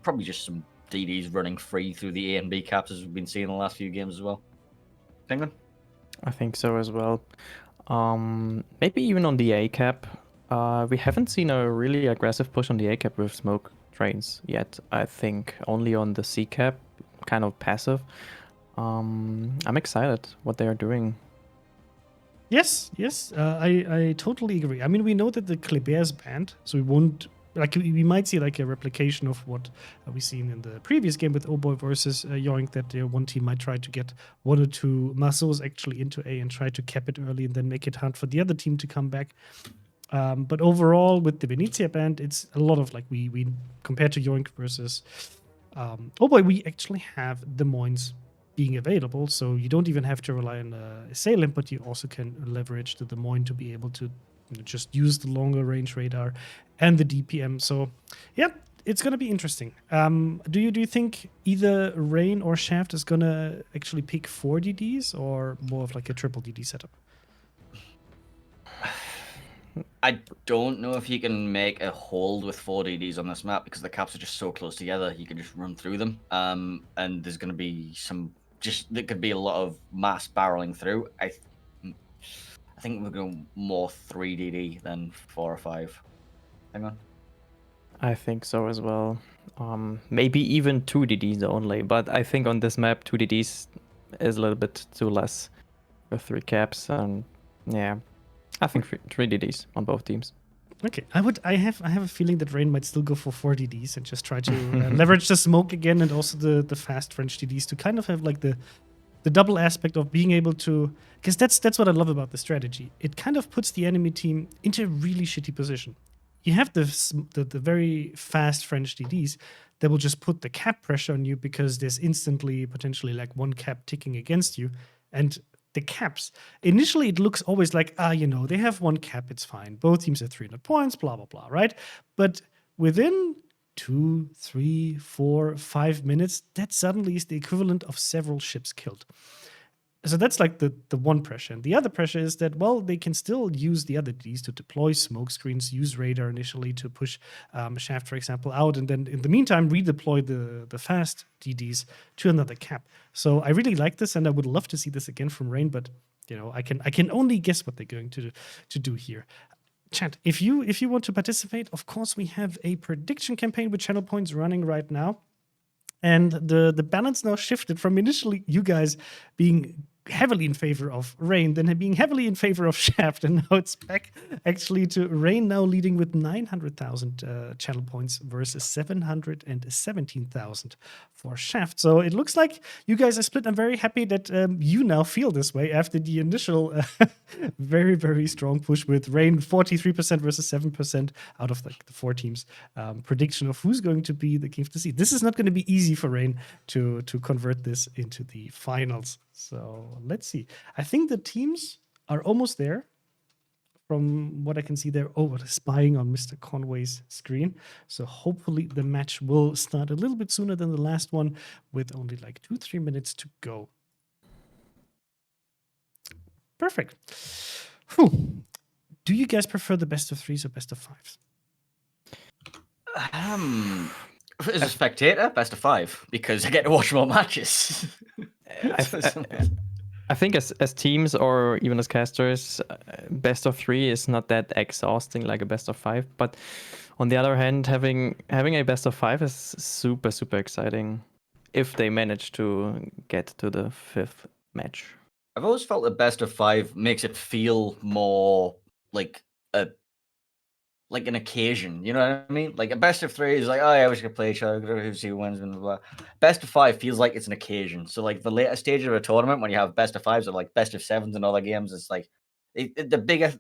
probably just some DDs running free through the A and B caps, as we've been seeing in the last few games as well. Penguin? I think so as well. Maybe even on the A cap. We haven't seen a really aggressive push on the A cap with smoke trains yet. I think only on the C cap, kind of passive. I'm excited what they are doing. Yes, I totally agree. I mean, we know that the Kleber's banned, so we won't, like, we might see like a replication of what we've seen in the previous game with Oboy versus Yoink, that one team might try to get one or two Marceaus actually into A and try to cap it early and then make it hard for the other team to come back. But overall, with the Venezia band, it's a lot of like, we compared to Yoink versus Oboy, we actually have Des Moines being available, so you don't even have to rely on Salem, but you also can leverage the Des Moines to be able to just use the longer range radar and the DPM. So yeah, it's gonna be interesting. Do you think either Rain or Shaft is gonna actually pick 4 DDs or more of like a triple DD setup? I don't know if you can make a hold with 4 DDs on this map because the caps are just so close together. You can just run through them. And there's going to be there could be a lot of mass barreling through. I think we're going more 3 DD than 4 or 5. Hang on. I think so as well. Maybe even 2 DDs only, but I think on this map 2 DDs is a little bit too less with 3 caps, and yeah, I think 3 DDs on both teams. Okay, I have a feeling that Rain might still go for 4 DDs and just try to leverage the smoke again and also the fast French DDs to kind of have like the double aspect of being able to, because that's what I love about the strategy. It kind of puts the enemy team into a really shitty position. You have the very fast French DDs that will just put the cap pressure on you because there's instantly potentially like 1 cap ticking against you, and the caps. Initially, it looks always like, they have 1 cap, it's fine. Both teams have 300 points, blah, blah, blah, right? But within 2, 3, 4, 5 minutes, that suddenly is the equivalent of several ships killed. So that's like the one pressure. And the other pressure is that, well, they can still use the other Ds to deploy smoke screens, use radar initially to push Shaft, for example, out, and then in the meantime, redeploy the fast DDs to another cap. So I really like this, and I would love to see this again from Rain, but I can only guess what they're going to do here. Chat, if you want to participate, of course, we have a prediction campaign with channel points running right now. And the balance now shifted from initially you guys being heavily in favor of Rain, then being heavily in favor of Shaft, and now it's back actually to Rain now leading with 900,000 channel points versus 717,000 for Shaft. So it looks like you guys are split. I'm very happy that you now feel this way after the initial very, very strong push with Rain 43% versus 7% out of the 4 teams. Prediction of who's going to be the king of the sea. This is not going to be easy for Rain to convert this into the finals. So let's see. I think the teams are almost there. From what I can see there, spying on Mr. Conway's screen. So hopefully the match will start a little bit sooner than the last one with only like 2-3 minutes to go. Perfect. Whew. Do you guys prefer the best of 3s or best of 5s? As a spectator, best of 5, because I get to watch more matches. I think as teams or even as casters, best of 3 is not that exhausting like a best of 5. But on the other hand, having a best of 5 is super, super exciting if they manage to get to the 5th match. I've always felt that best of 5 makes it feel more like an occasion, you know what I mean? Like a best of 3 is like, oh yeah, we should play each other, who see who wins, blah, blah, blah. Best of 5 feels like it's an occasion. So like the later stage of a tournament, when you have best of 5s or like best of 7s and other games, it's like the bigger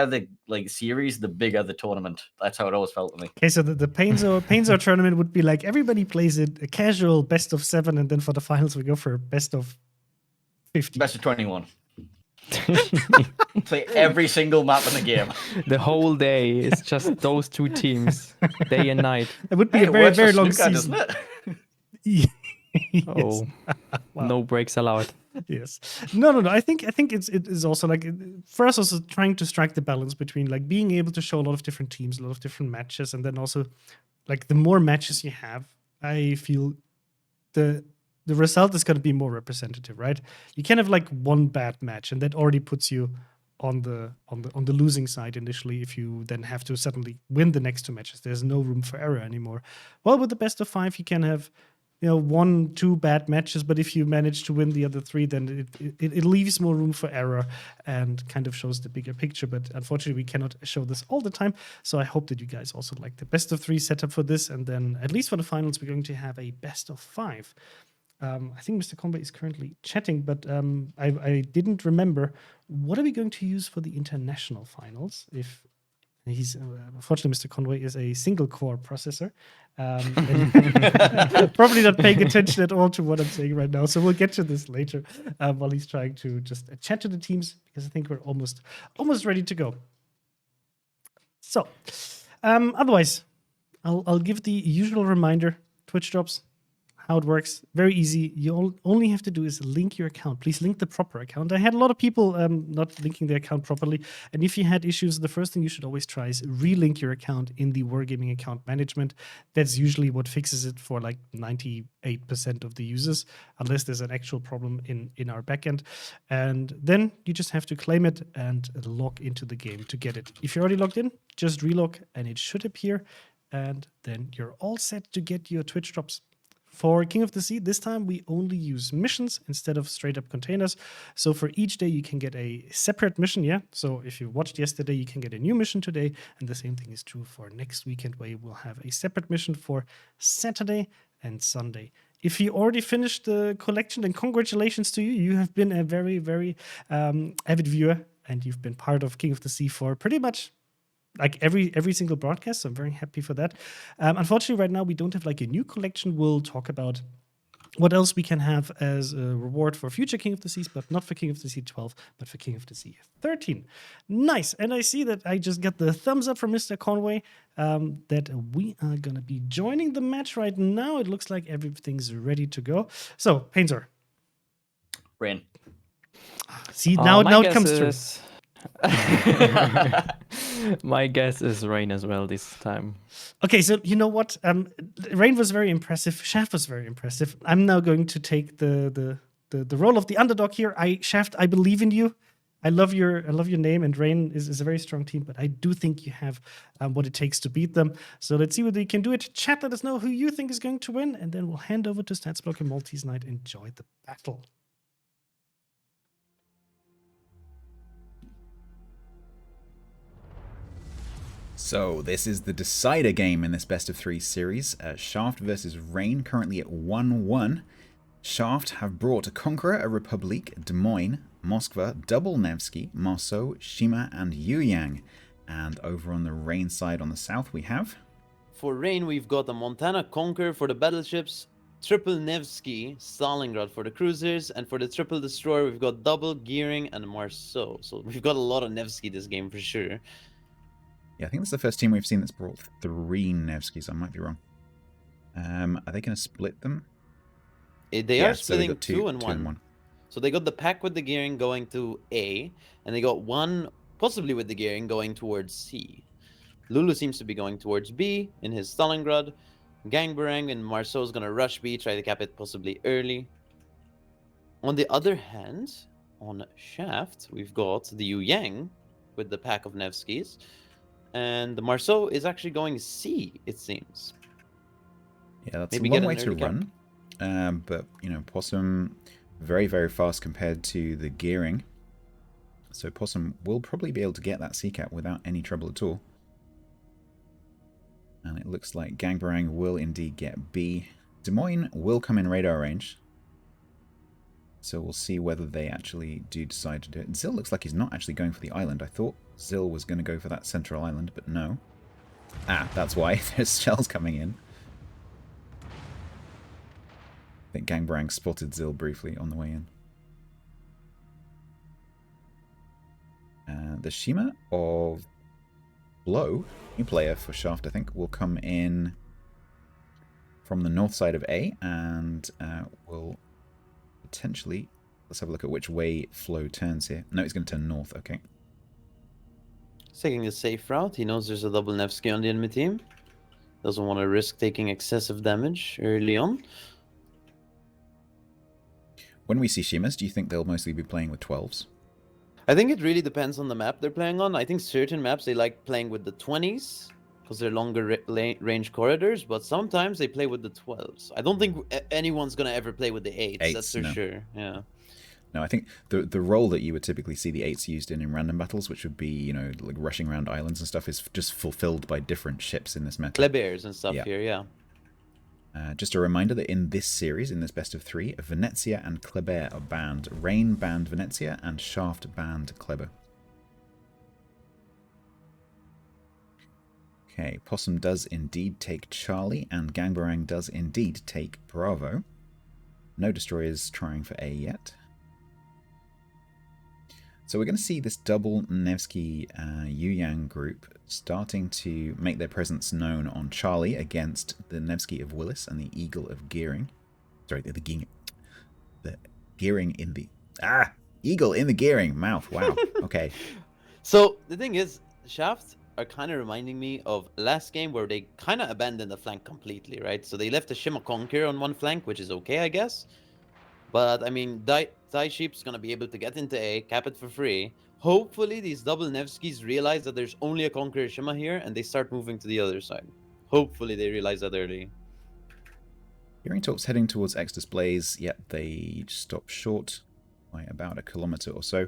the like series, the bigger the tournament. That's how it always felt to me. Okay, so the Painzor tournament would be like everybody plays it a casual best of 7, and then for the finals we go for best of 50. Best of 21. Play every single map in the game. The whole day is just those 2 teams, day and night. It would be a very, very long season. Doesn't it? Yes. Oh, wow. No breaks allowed. Yes. No. I think it is also like for us also trying to strike the balance between like being able to show a lot of different teams, a lot of different matches, and then also like the more matches you have, I feel the result is going to be more representative, right? You can have like one bad match, and that already puts you on the losing side initially. If you then have to suddenly win the next 2 matches, there's no room for error anymore. Well, with the best of 5, you can have 1-2 bad matches, but if you manage to win the other 3, then it leaves more room for error and kind of shows the bigger picture. But unfortunately, we cannot show this all the time. So I hope that you guys also like the best of 3 setup for this, and then at least for the finals, we're going to have a best of 5. I think Mr. Conway is currently chatting, but I didn't remember. What are we going to use for the international finals? If he's unfortunately, Mr. Conway is a single core processor, and probably not paying attention at all to what I'm saying right now. So we'll get to this later while he's trying to just chat to the teams, because I think we're almost ready to go. So otherwise, I'll give the usual reminder: Twitch drops. how it works, very easy. You only have to do is link your account. Please link the proper account. I had a lot of people not linking their account properly. And if you had issues, the first thing you should always try is relink your account in the Wargaming account management. That's usually what fixes it for like 98% of the users, unless there's an actual problem in our backend. And then you just have to claim it and log into the game to get it. If you're already logged in, just relog and it should appear. And then you're all set to get your Twitch drops. For King of the Sea, this time we only use missions instead of straight up containers. So for each day, you can get a separate mission, yeah? So if you watched yesterday, you can get a new mission today. And the same thing is true for next weekend, where you will have a separate mission for Saturday and Sunday. If you already finished the collection, then congratulations to you. You have been a very, very avid viewer, and you've been part of King of the Sea for pretty much like every single broadcast. So I'm very happy for that. Unfortunately, right now we don't have like a new collection. We'll talk about what else we can have as a reward for future King of the Seas, but not for King of the Sea 12, but for King of the Sea 13. Nice. And I see that I just got the thumbs up from Mr. Conway that we are going to be joining the match right now. It looks like everything's ready to go. So, Painter. Rain. See, now it comes through. My guess is Rain as well this time. Okay, so you know what? Rain was very impressive. Shaft was very impressive. I'm now going to take the role of the underdog here. Shaft, I believe in you. I love your name, and Rain is a very strong team, but I do think you have what it takes to beat them. So let's see whether you can do it. Chat, let us know who you think is going to win, and then we'll hand over to Statsblock and Maltese Knight. Enjoy the battle. So this is the decider game in this best of 3 series. Shaft versus Rain, currently at 1-1. Shaft have brought a Conqueror, a Republic, Des Moines, Moskva, Double Nevsky, Marceau, Shima, and Yuyang. And over on the Rain side on the south we have... For Rain, we've got a Montana Conqueror for the battleships, Triple Nevsky, Stalingrad for the cruisers, and for the Triple Destroyer, we've got Double Gearing and Marceau. So we've got a lot of Nevsky this game for sure. Yeah, I think that's the first team we've seen that's brought 3 Nevskys. I might be wrong. Are they going to split them? They are splitting so they got 2 and 1. So they got the pack with the gearing going to A, and they got one possibly with the gearing going towards C. Lulu seems to be going towards B in his Stalingrad. Gangbarang and Marceau is going to rush B, try to cap it possibly early. On the other hand, on Shaft, we've got the Yu Yang with the pack of Nevskys. And the Marceau is actually going C, it seems. Yeah, that's maybe a long way to run. But, you know, Possum, very, very fast compared to the gearing. So Possum will probably be able to get that C cap without any trouble at all. And it looks like Gangbarang will indeed get B. Des Moines will come in radar range. So we'll see whether they actually do decide to do it. Zill looks like he's not actually going for the island. I thought Zill was going to go for that central island, but no. Ah, that's why. There's shells coming in. I think Gangbarang spotted Zill briefly on the way in. The Shima of Blow, new player for Shaft, I think, will come in from the north side of A and will potentially... Let's have a look at which way Flow turns here. No, he's going to turn north, okay. He's taking a safe route. He knows there's a double Nevsky on the enemy team. Doesn't want to risk taking excessive damage early on. When we see Shimas, do you think they'll mostly be playing with 12s? I think it really depends on the map they're playing on. I think certain maps they like playing with the 20s because they're longer range corridors, but sometimes they play with the 12s. I don't think anyone's going to ever play with the 8s, that's for sure. Yeah. No, I think the role that you would typically see the 8s used in random battles, which would be, you know, like rushing around islands and stuff, is just fulfilled by different ships in this meta. Klebers and stuff here, yeah. Just a reminder that in this series, in this best of 3, Venezia and Kleber are banned. Rain banned Venezia and Shaft banned Kleber. Okay, Possum does indeed take Charlie, and Gangbarang does indeed take Bravo. No destroyers trying for A yet. So we're going to see this double Nevsky Yuyang group starting to make their presence known on Charlie against the Nevsky of Willis and the Eagle of Gearing. Sorry, the gearing in the eagle in the gearing mouth. Wow. Okay. So the thing is, Shaft are kind of reminding me of last game where they kind of abandoned the flank completely, right? So they left the Shima Conquer on one flank, which is okay, I guess. But I mean, Dai Sheep's gonna be able to get into A, cap it for free. Hopefully, these double Nevskis realize that there's only a Conqueror Shima here, and they start moving to the other side. Hopefully, they realize that early. Gearing Torps heading towards X displays. Yep, they stop short by about a kilometer or so.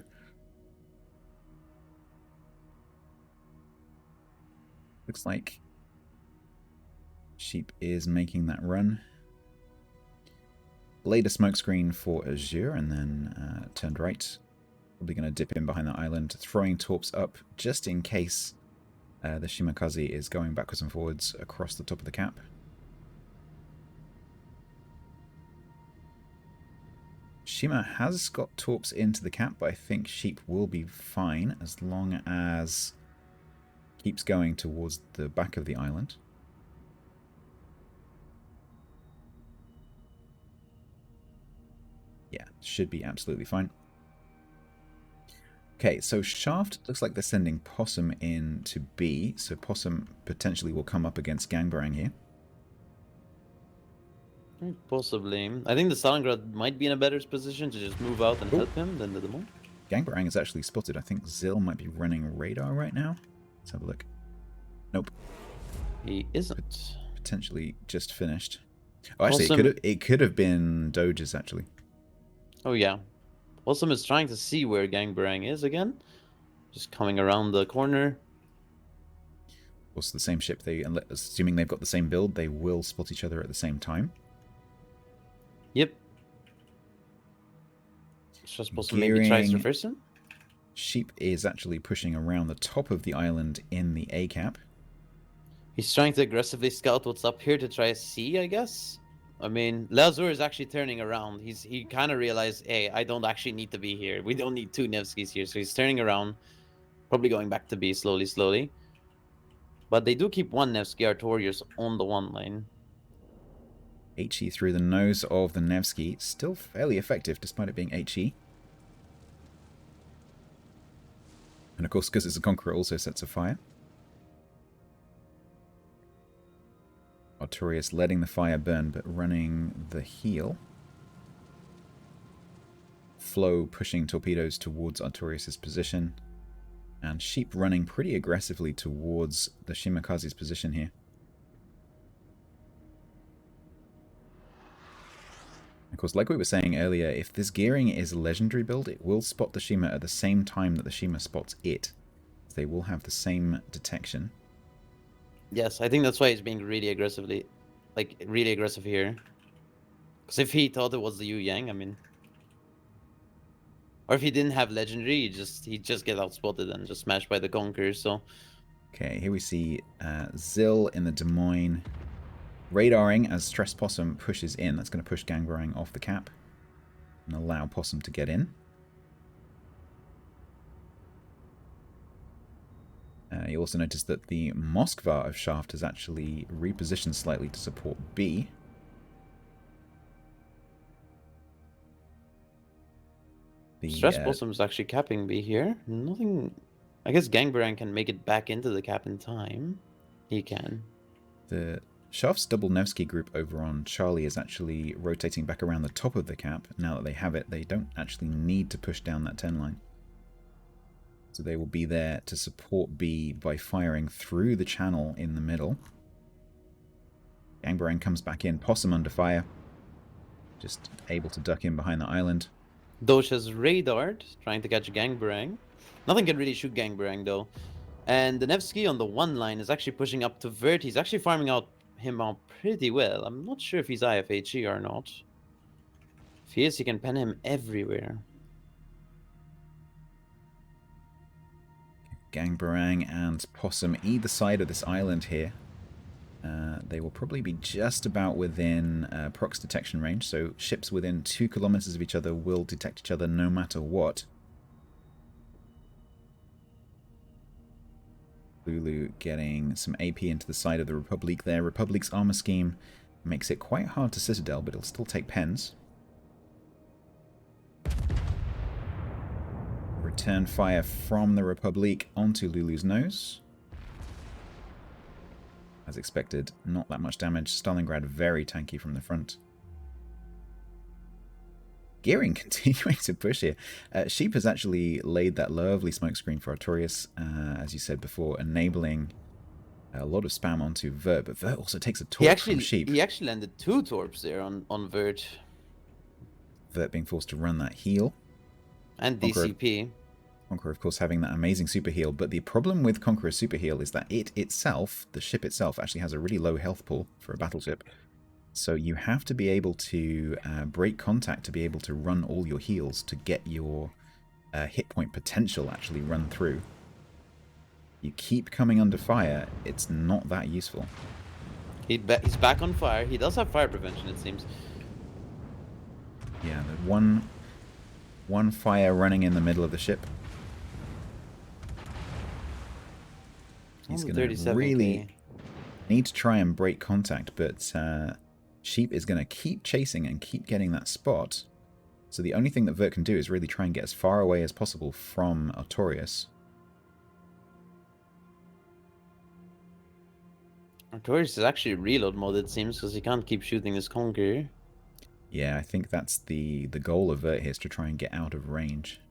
Looks like Sheep is making that run. Laid a smokescreen for Azure and then turned right. Probably going to dip in behind that island, throwing Torps up just in case the Shimakaze is going backwards and forwards across the top of the cap. Shima has got Torps into the cap, but I think Sheep will be fine as long as keeps going towards the back of the island. Yeah, should be absolutely fine. Okay, so Shaft looks like they're sending Possum in to B, so Possum potentially will come up against Gangbarang here. Possibly. I think the Stalingrad might be in a better position to just move out and help him than the Demon. Gangbarang is actually spotted. I think Zil might be running radar right now. Let's have a look. Nope. He isn't. Potentially just finished. Oh, actually, it could have been Doge's, actually. Oh, yeah. Possum is trying to see where Gangbarang is again. Just coming around the corner. Also, the same ship. Assuming they've got the same build, they will spot each other at the same time. Yep. Just Possum maybe tries to reverse him. Sheep is actually pushing around the top of the island in the A cap. He's trying to aggressively scout what's up here to try to see, I guess. I mean, Lazur is actually turning around. He kind of realized, hey, I don't actually need to be here. We don't need two Nevskis here. So he's turning around, probably going back to B slowly. But they do keep one Nevsky Artorius on the one lane. HE through the nose of the Nevsky. Still fairly effective despite it being HE. And of course, because it's a Conqueror, also sets a fire. Artorius letting the fire burn, but running the heal. Flow pushing torpedoes towards Artorius' position. And Sheep running pretty aggressively towards the Shimakaze's position here. Of course, like we were saying earlier, if this gearing is a legendary build, it will spot the Shima at the same time that the Shima spots it. They will have the same detection. Yes, I think that's why he's being really aggressive here. Because if he thought it was the Yu Yang, I mean... Or if he didn't have legendary, he'd just get outspotted and just smashed by the Conqueror, so... Okay, here we see Zil in the Des Moines. Radaring as Stress Possum pushes in. That's going to push Gangbarang off the cap. And allow Possum to get in. You also notice that the Moskva of Shaft has actually repositioned slightly to support B. Stress Possum's actually capping B here. Nothing... I guess Gangbarang can make it back into the cap in time. He can. The Shaft's double Nevsky group over on Charlie is actually rotating back around the top of the cap. Now that they have it, they don't actually need to push down that 10 line. So they will be there to support B by firing through the channel in the middle. Gangbarang comes back in. Possum under fire. Just able to duck in behind the island. Doge has radared, trying to catch Gangbarang. Nothing can really shoot Gangbarang, though. And the Nevsky on the one line is actually pushing up to Vert. He's actually farming him out pretty well. I'm not sure if he's IFHE or not. If he is, he can pen him everywhere. Gangbarang and Possum either side of this island here. They will probably be just about within prox detection range, so ships within 2 kilometers of each other will detect each other no matter what. Lulu getting some AP into the side of the Republic there. Republic's armor scheme Makes it quite hard to Citadel, but it'll still take pens. Return fire from the Republic onto Lulu's nose. As expected, not that much damage. Stalingrad very tanky from the front. Gearing continuing to push here. Sheep has actually laid that lovely smokescreen for Artorias, as you said before, enabling a lot of spam onto Vert, but Vert also takes a torp from Sheep. He actually landed 2 torps there on Vert. Vert being forced to run that heal. And Conqueror, DCP. Conqueror, of course, having that amazing super heal, but the problem with Conqueror's super heal is that it itself, the ship itself, actually has a really low health pool for a battleship. So you have to be able to break contact to be able to run all your heals to get your hit point potential actually run through. You keep coming under fire, it's not that useful. He's back on fire. He does have fire prevention, it seems. Yeah, the one fire running in the middle of the ship. He's going to really need to try and break contact, but Sheep is going to keep chasing and keep getting that spot. So the only thing that Vert can do is really try and get as far away as possible from Artorias. Artorias is actually reload mode, it seems, because he can't keep shooting his Conqueror. Yeah, I think that's the goal of Vert here, is to try and get out of range.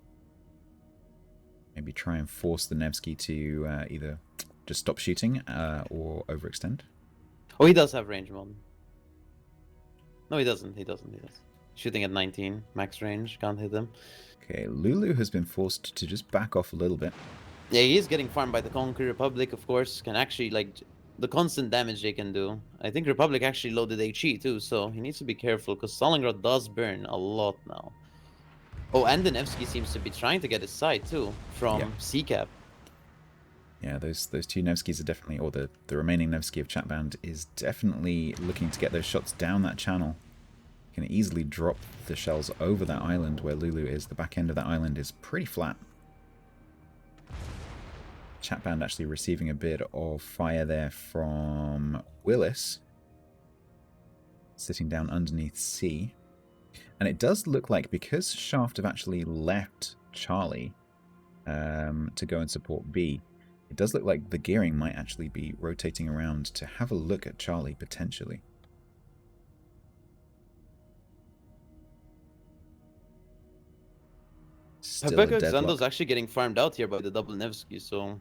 Maybe try and force the Nevsky to either just stop shooting or overextend. Oh, he does have range mode. No, he doesn't. He doesn't. Shooting at 19 max range, can't hit him. Okay, Lulu has been forced to just back off a little bit. Yeah, he is getting farmed by the Conqueror. Republic, of course, can actually, like, the constant damage they can do. I think Republic actually loaded HE too, so he needs to be careful, because Stalingrad does burn a lot now. Oh, and the Nevsky seems to be trying to get his side too, from C-Cap. Yeah, those two Nevskys are definitely, or the remaining Nevsky of Chatband is definitely looking to get those shots down that channel. Can easily drop the shells over that island where Lulu is. The back end of that island is pretty flat. Chatband actually receiving a bit of fire there from Willis, sitting down underneath C. And it does look like, because Shaft have actually left Charlie to go and support B, it does look like the gearing might actually be rotating around to have a look at Charlie, potentially. Pepeko Xando's actually getting farmed out here by the double Nevsky, so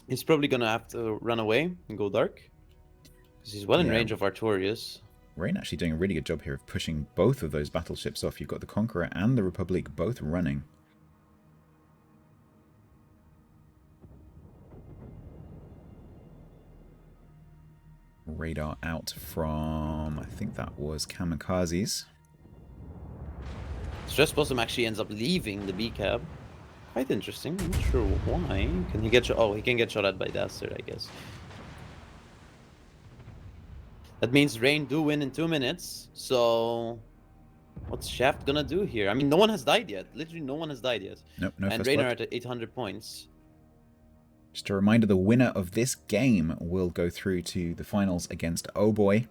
he's probably going to have to run away and go dark. Because he's well in range of Artorias. Rain actually doing a really good job here of pushing both of those battleships off. You've got the Conqueror and the Republic both running. Radar out from, I think that was Kamikazes. Stress Possum actually ends up leaving the B-Cab. Quite interesting. I'm not sure why. Can he get shot? Oh, he can get shot at by Dastard, I guess. That means Rain do win in 2 minutes. So what's Shaft gonna do here? I mean, no one has died yet. Literally no one has died yet. Nope, no. And Rain are at 800 points. Just a reminder, the winner of this game will go through to the finals against Oh Boy,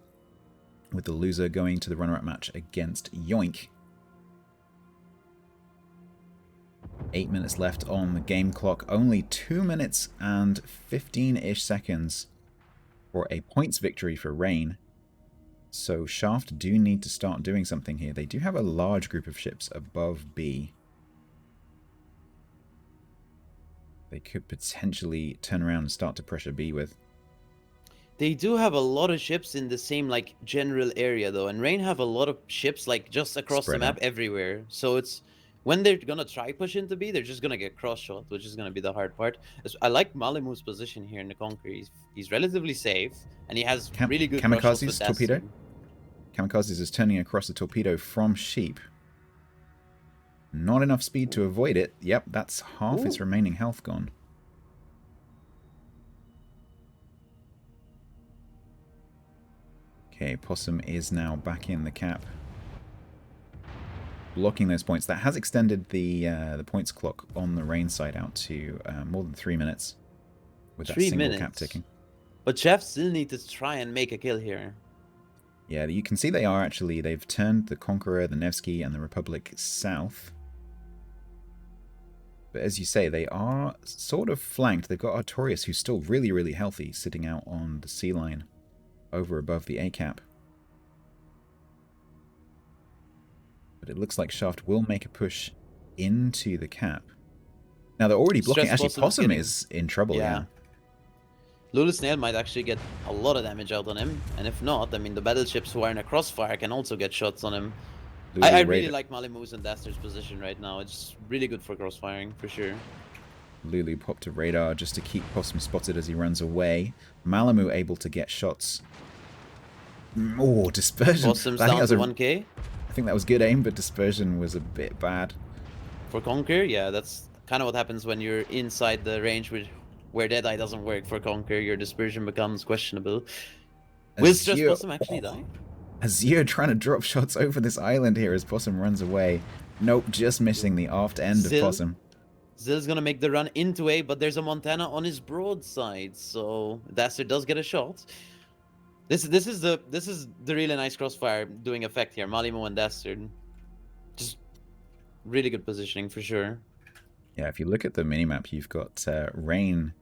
with the loser going to the runner-up match against Yoink. 8 minutes left on the game clock. Only 2 minutes and 15-ish seconds for a points victory for Rain. So Shaft do need to start doing something here. They do have a large group of ships above B. They could potentially turn around and start to pressure B with. They do have a lot of ships in the same, like, general area, though. And Rain have a lot of ships, like, just across the map everywhere. So it's... when they're gonna try push into B, they're just gonna get cross-shot, which is gonna be the hard part. I like Malimu's position here in the Conqueror. He's relatively safe, and he has really good Kamikaze's torpedo. Kamikazes is turning across the torpedo from Sheep. Not enough speed to avoid it. Yep, that's half its remaining health gone. Okay, Possum is now back in the cap, blocking those points. That has extended the points clock on the Rain side out to more than 3 minutes, with that single cap ticking. But Jeff still needs to try and make a kill here. Yeah, you can see they've turned the Conqueror, the Nevsky, and the Republic south. But as you say, they are sort of flanked. They've got Artorias, who's still really, really healthy, sitting out on the sea line over above the A cap. But it looks like Shaft will make a push into the cap. Now they're already blocking. Actually, Possum is in trouble, yeah. Lulu Snail might actually get a lot of damage out on him, and if not, I mean, the battleships who are in a crossfire can also get shots on him. I really like Malimu's and Dastard's position right now. It's really good for crossfiring, for sure. Lulu popped a radar just to keep Possum spotted as he runs away. Malamu able to get shots. Oh, Dispersion. Possum's down to 1k. I think that was good aim, but Dispersion was a bit bad. For Conquer, yeah, that's kind of what happens when you're inside the range where Deadeye doesn't work for Conquer. Your Dispersion becomes questionable. Will Stress Possum actually die? Azir trying to drop shots over this island here as Possum runs away. Nope, just missing the aft end of Possum. Zill's gonna make the run into A, but there's a Montana on his broadside, so Dastard does get a shot. This is the really nice crossfire doing effect here. Malimo and Dastard, just really good positioning for sure. Yeah, if you look at the minimap, you've got Rain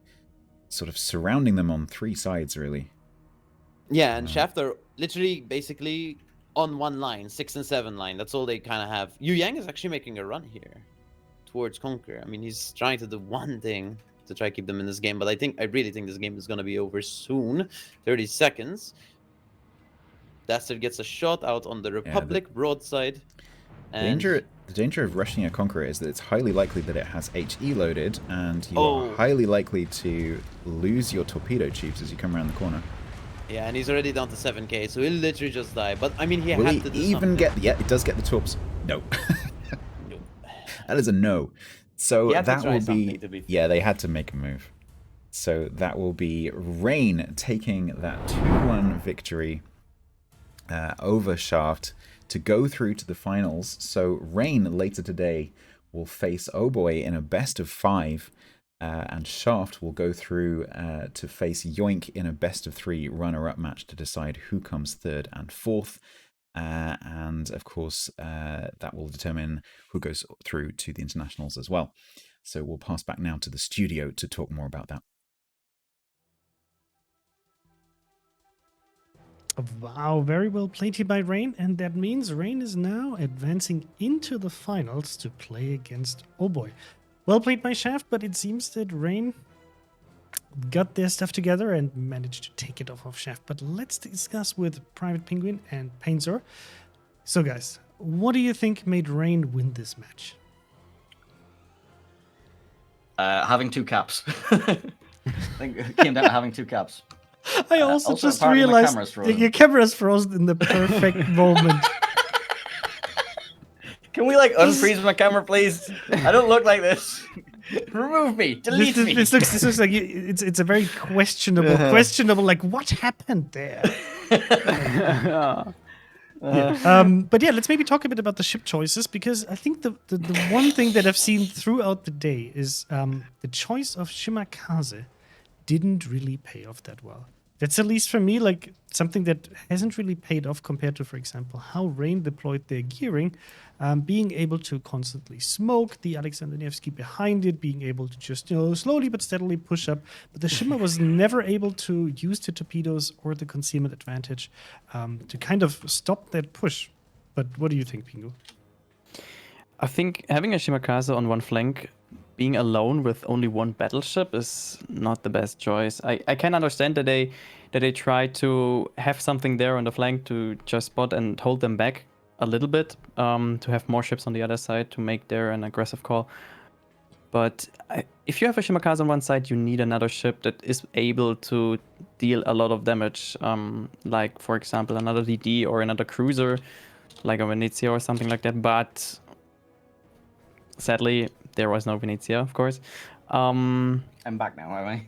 sort of surrounding them on 3 sides, really. Yeah, and Shaft are literally basically on one line, 6 and 7 line. That's all they kind of have. Yu Yang is actually making a run here towards Conquer. I mean, he's trying to do one thing to try to keep them in this game, but I really think this game is going to be over soon. 30 seconds. Dastard gets a shot out on the Republic broadside. And the danger of rushing a Conqueror is that it's highly likely that it has HE loaded, and you are highly likely to lose your torpedo tubes as you come around the corner. Yeah, and he's already down to 7k, so he'll literally just die. But I mean, Will had to do something. Yeah, it does get the torps. No. Nope. That is a no. So that will be yeah, they had to make a move. So that will be Rain taking that 2-1 victory over Shaft to go through to the finals. So Rain later today will face Oboy in a best of 5. And Shaft will go through to face Yoink in a best of 3 runner-up match to decide who comes 3rd and 4th. And of course, that will determine who goes through to the internationals as well. So we'll pass back now to the studio to talk more about that. Wow, very well played here by Rain, and that means Rain is now advancing into the finals to play against Oboy. Well played by Shaft, but it seems that Rain got their stuff together and managed to take it off of Shaft. But let's discuss with Private Penguin and Painzor. So guys, what do you think made Rain win this match? Having 2 caps. I think it came down to having 2 caps. I also just realized your camera's frozen in the perfect moment. Can we unfreeze my camera, please? I don't look like this. Remove me. Delete me. This looks like it's a very questionable. Like, what happened there? But yeah, let's maybe talk a bit about the ship choices, because I think the one thing that I've seen throughout the day is the choice of Shimakaze didn't really pay off that well. That's at least for me something that hasn't really paid off compared to, for example, how Rain deployed their gearing, being able to constantly smoke the Alexander Nevsky behind it, being able to just slowly but steadily push up. But the Shimmer was never able to use the torpedoes or the concealment advantage to kind of stop that push. But what do you think, Pingu? I think having a Shimakaze on one flank, being alone with only one battleship, is not the best choice. I can understand that they try to have something there on the flank to just spot and hold them back a little bit, to have more ships on the other side to make there an aggressive call. But if you have a Shimakaze on one side, you need another ship that is able to deal a lot of damage, like for example another DD or another cruiser, like a Venezia or something like that. But sadly, there was no Venezia, of course. I'm back now, am I?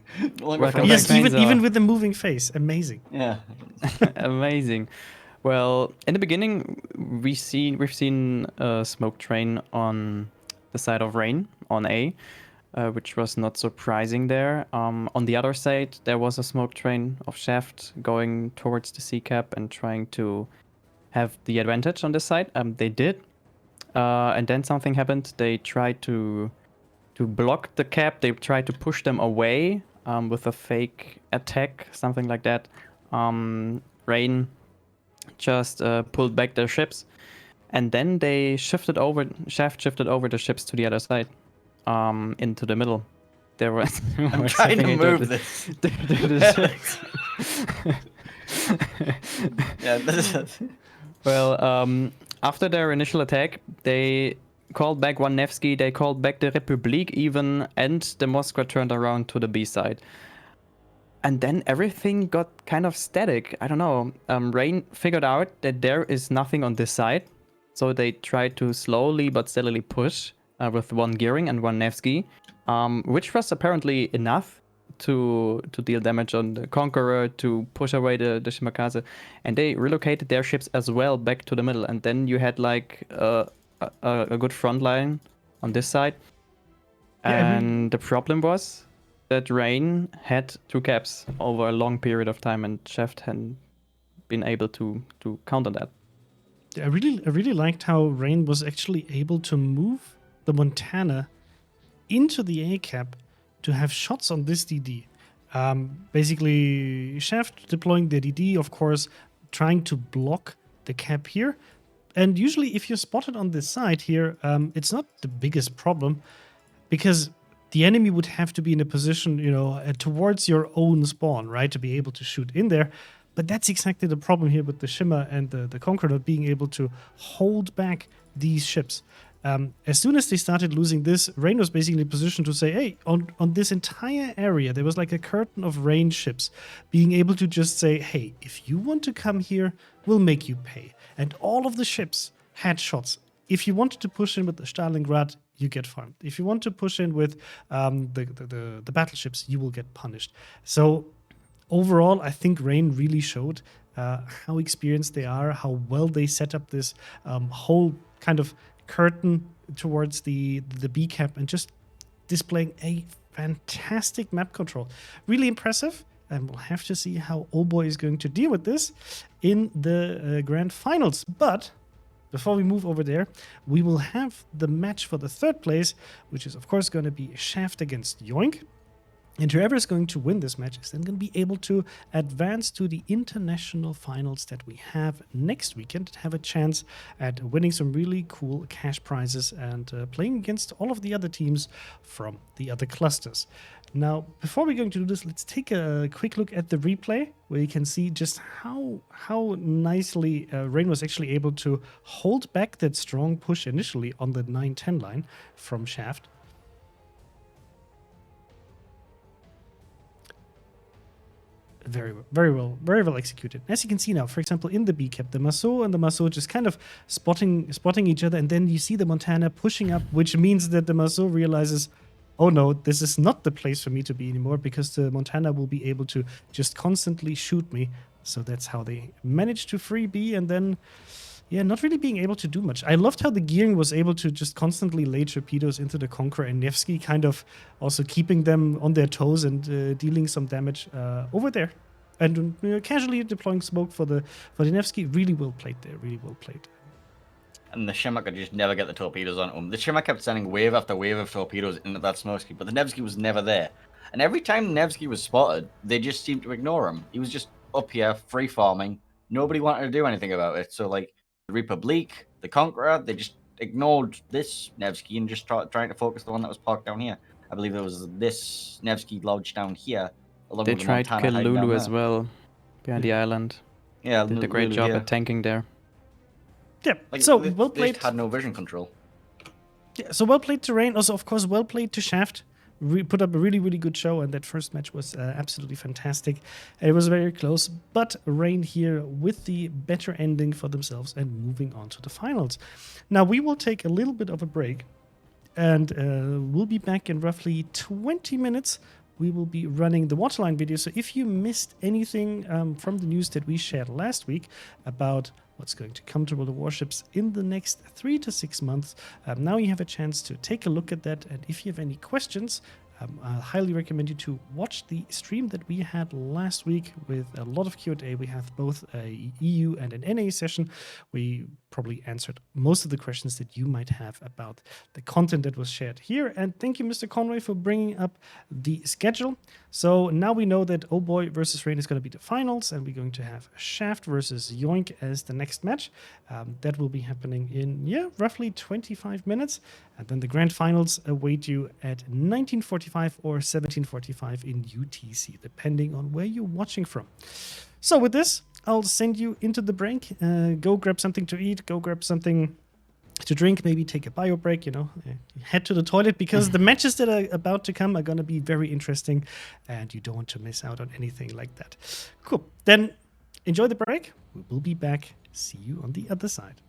Yes, even with the moving face, amazing. Yeah, amazing. Well, in the beginning, we've seen a smoke train on the side of Rain on A, which was not surprising there. On the other side, there was a smoke train of Shaft going towards the C cap and trying to have the advantage on this side. They did. And then something happened. They tried to block the cap. They tried to push them away with a fake attack, something like that. Rain just pulled back their ships. And then they Shaft shifted over the ships to the other side. Into the middle. There was. I'm trying to move this. Yeah, this is. Well, after their initial attack, they called back one Nevsky, they called back the Republik even, and the Moskva turned around to the B side. And then everything got kind of static. I don't know. Rain figured out that there is nothing on this side, so they tried to slowly but steadily push. With one Gearing and one Nevsky, which was apparently enough to deal damage on the Conqueror, to push away the Shimakaze, and they relocated their ships as well back to the middle, and then you had like a good front line on this side. Yeah, and the problem was that Rain had 2 caps over a long period of time, and Shaft hadn't been able to counter that. I really liked how Rain was actually able to move the Montana into the A cap to have shots on this DD. Basically, Shaft deploying the DD, of course, trying to block the cap here. And usually, if you're spotted on this side here, it's not the biggest problem, because the enemy would have to be in a position, towards your own spawn, right, to be able to shoot in there. But that's exactly the problem here with the Shimmer and the Conqueror not being able to hold back these ships. As soon as they started losing this, Rain was basically positioned to say, hey, on this entire area, there was like a curtain of Rain ships being able to just say, hey, if you want to come here, we'll make you pay. And all of the ships had shots. If you wanted to push in with the Stalingrad, you get farmed. If you want to push in with the battleships, you will get punished. So overall, I think Rain really showed how experienced they are, how well they set up this whole kind of curtain towards the B cap, and just displaying a fantastic map control. Really impressive, and we'll have to see how Oboy is going to deal with this in the grand finals. But before we move over there, we will have the match for the 3rd place, which is of course going to be Shaft against Yoink. And whoever is going to win this match is then going to be able to advance to the international finals that we have next weekend, have a chance at winning some really cool cash prizes and playing against all of the other teams from the other clusters. Now, before we're going to do this, let's take a quick look at the replay, where you can see just how nicely Rain was actually able to hold back that strong push initially on the 9-10 line from Shaft. Very well executed. As you can see now, for example, in the B cap, the Massot and the Massot just kind of spotting each other, and then you see the Montana pushing up, which means that the Massot realizes, oh no, this is not the place for me to be anymore, because the Montana will be able to just constantly shoot me. So that's how they managed to free B, and then, yeah, not really being able to do much. I loved how the Gearing was able to just constantly lay torpedoes into the Conqueror and Nevsky, kind of also keeping them on their toes and dealing some damage over there. And casually deploying smoke for the Nevsky. Really well played there, really well played. And the Shimmer could just never get the torpedoes on him. The Shimmer kept sending wave after wave of torpedoes into that Smokesky, but the Nevsky was never there. And every time the Nevsky was spotted, they just seemed to ignore him. He was just up here, free farming. Nobody wanted to do anything about it. So, like, the Republik, the Conqueror, they just ignored this Nevsky and just trying to focus the one that was parked down here. I believe it was this Nevsky lodge down here. Along They with tried the to kill hiding down Lulu as there. well behind the island. Yeah, Did a great Lulu, job yeah. at tanking there. Yeah, Like, so they well played. just had no vision control. Yeah, so well played to Rain. Also, of course, well played to Shaft. Put up a really, really good show, and that first match was absolutely fantastic. It was very close, but Rain here with the better ending for themselves and moving on to the finals. Now, we will take a little bit of a break, and we'll be back in roughly 20 minutes. We will be running the waterline video, so if you missed anything from the news that we shared last week about what's going to come to World of Warships in the next 3 to 6 months. Now you have a chance to take a look at that, and if you have any questions, I highly recommend you to watch the stream that we had last week with a lot of Q&A. We have both a EU and an NA session. We probably answered most of the questions that you might have about the content that was shared here. And thank you, Mr. Conway, for bringing up the schedule. So now we know that Oh Boy versus Rain is going to be the finals, and we're going to have Shaft versus Yoink as the next match. That will be happening in, roughly 25 minutes. And then the grand finals await you at 1945 or 1745 in UTC, depending on where you're watching from. So with this, I'll send you into the break. Go grab something to eat, go grab something to drink, maybe take a bio break, head to the toilet, because the matches that are about to come are going to be very interesting and you don't want to miss out on anything like that. Cool. Then enjoy the break. We will be back. See you on the other side.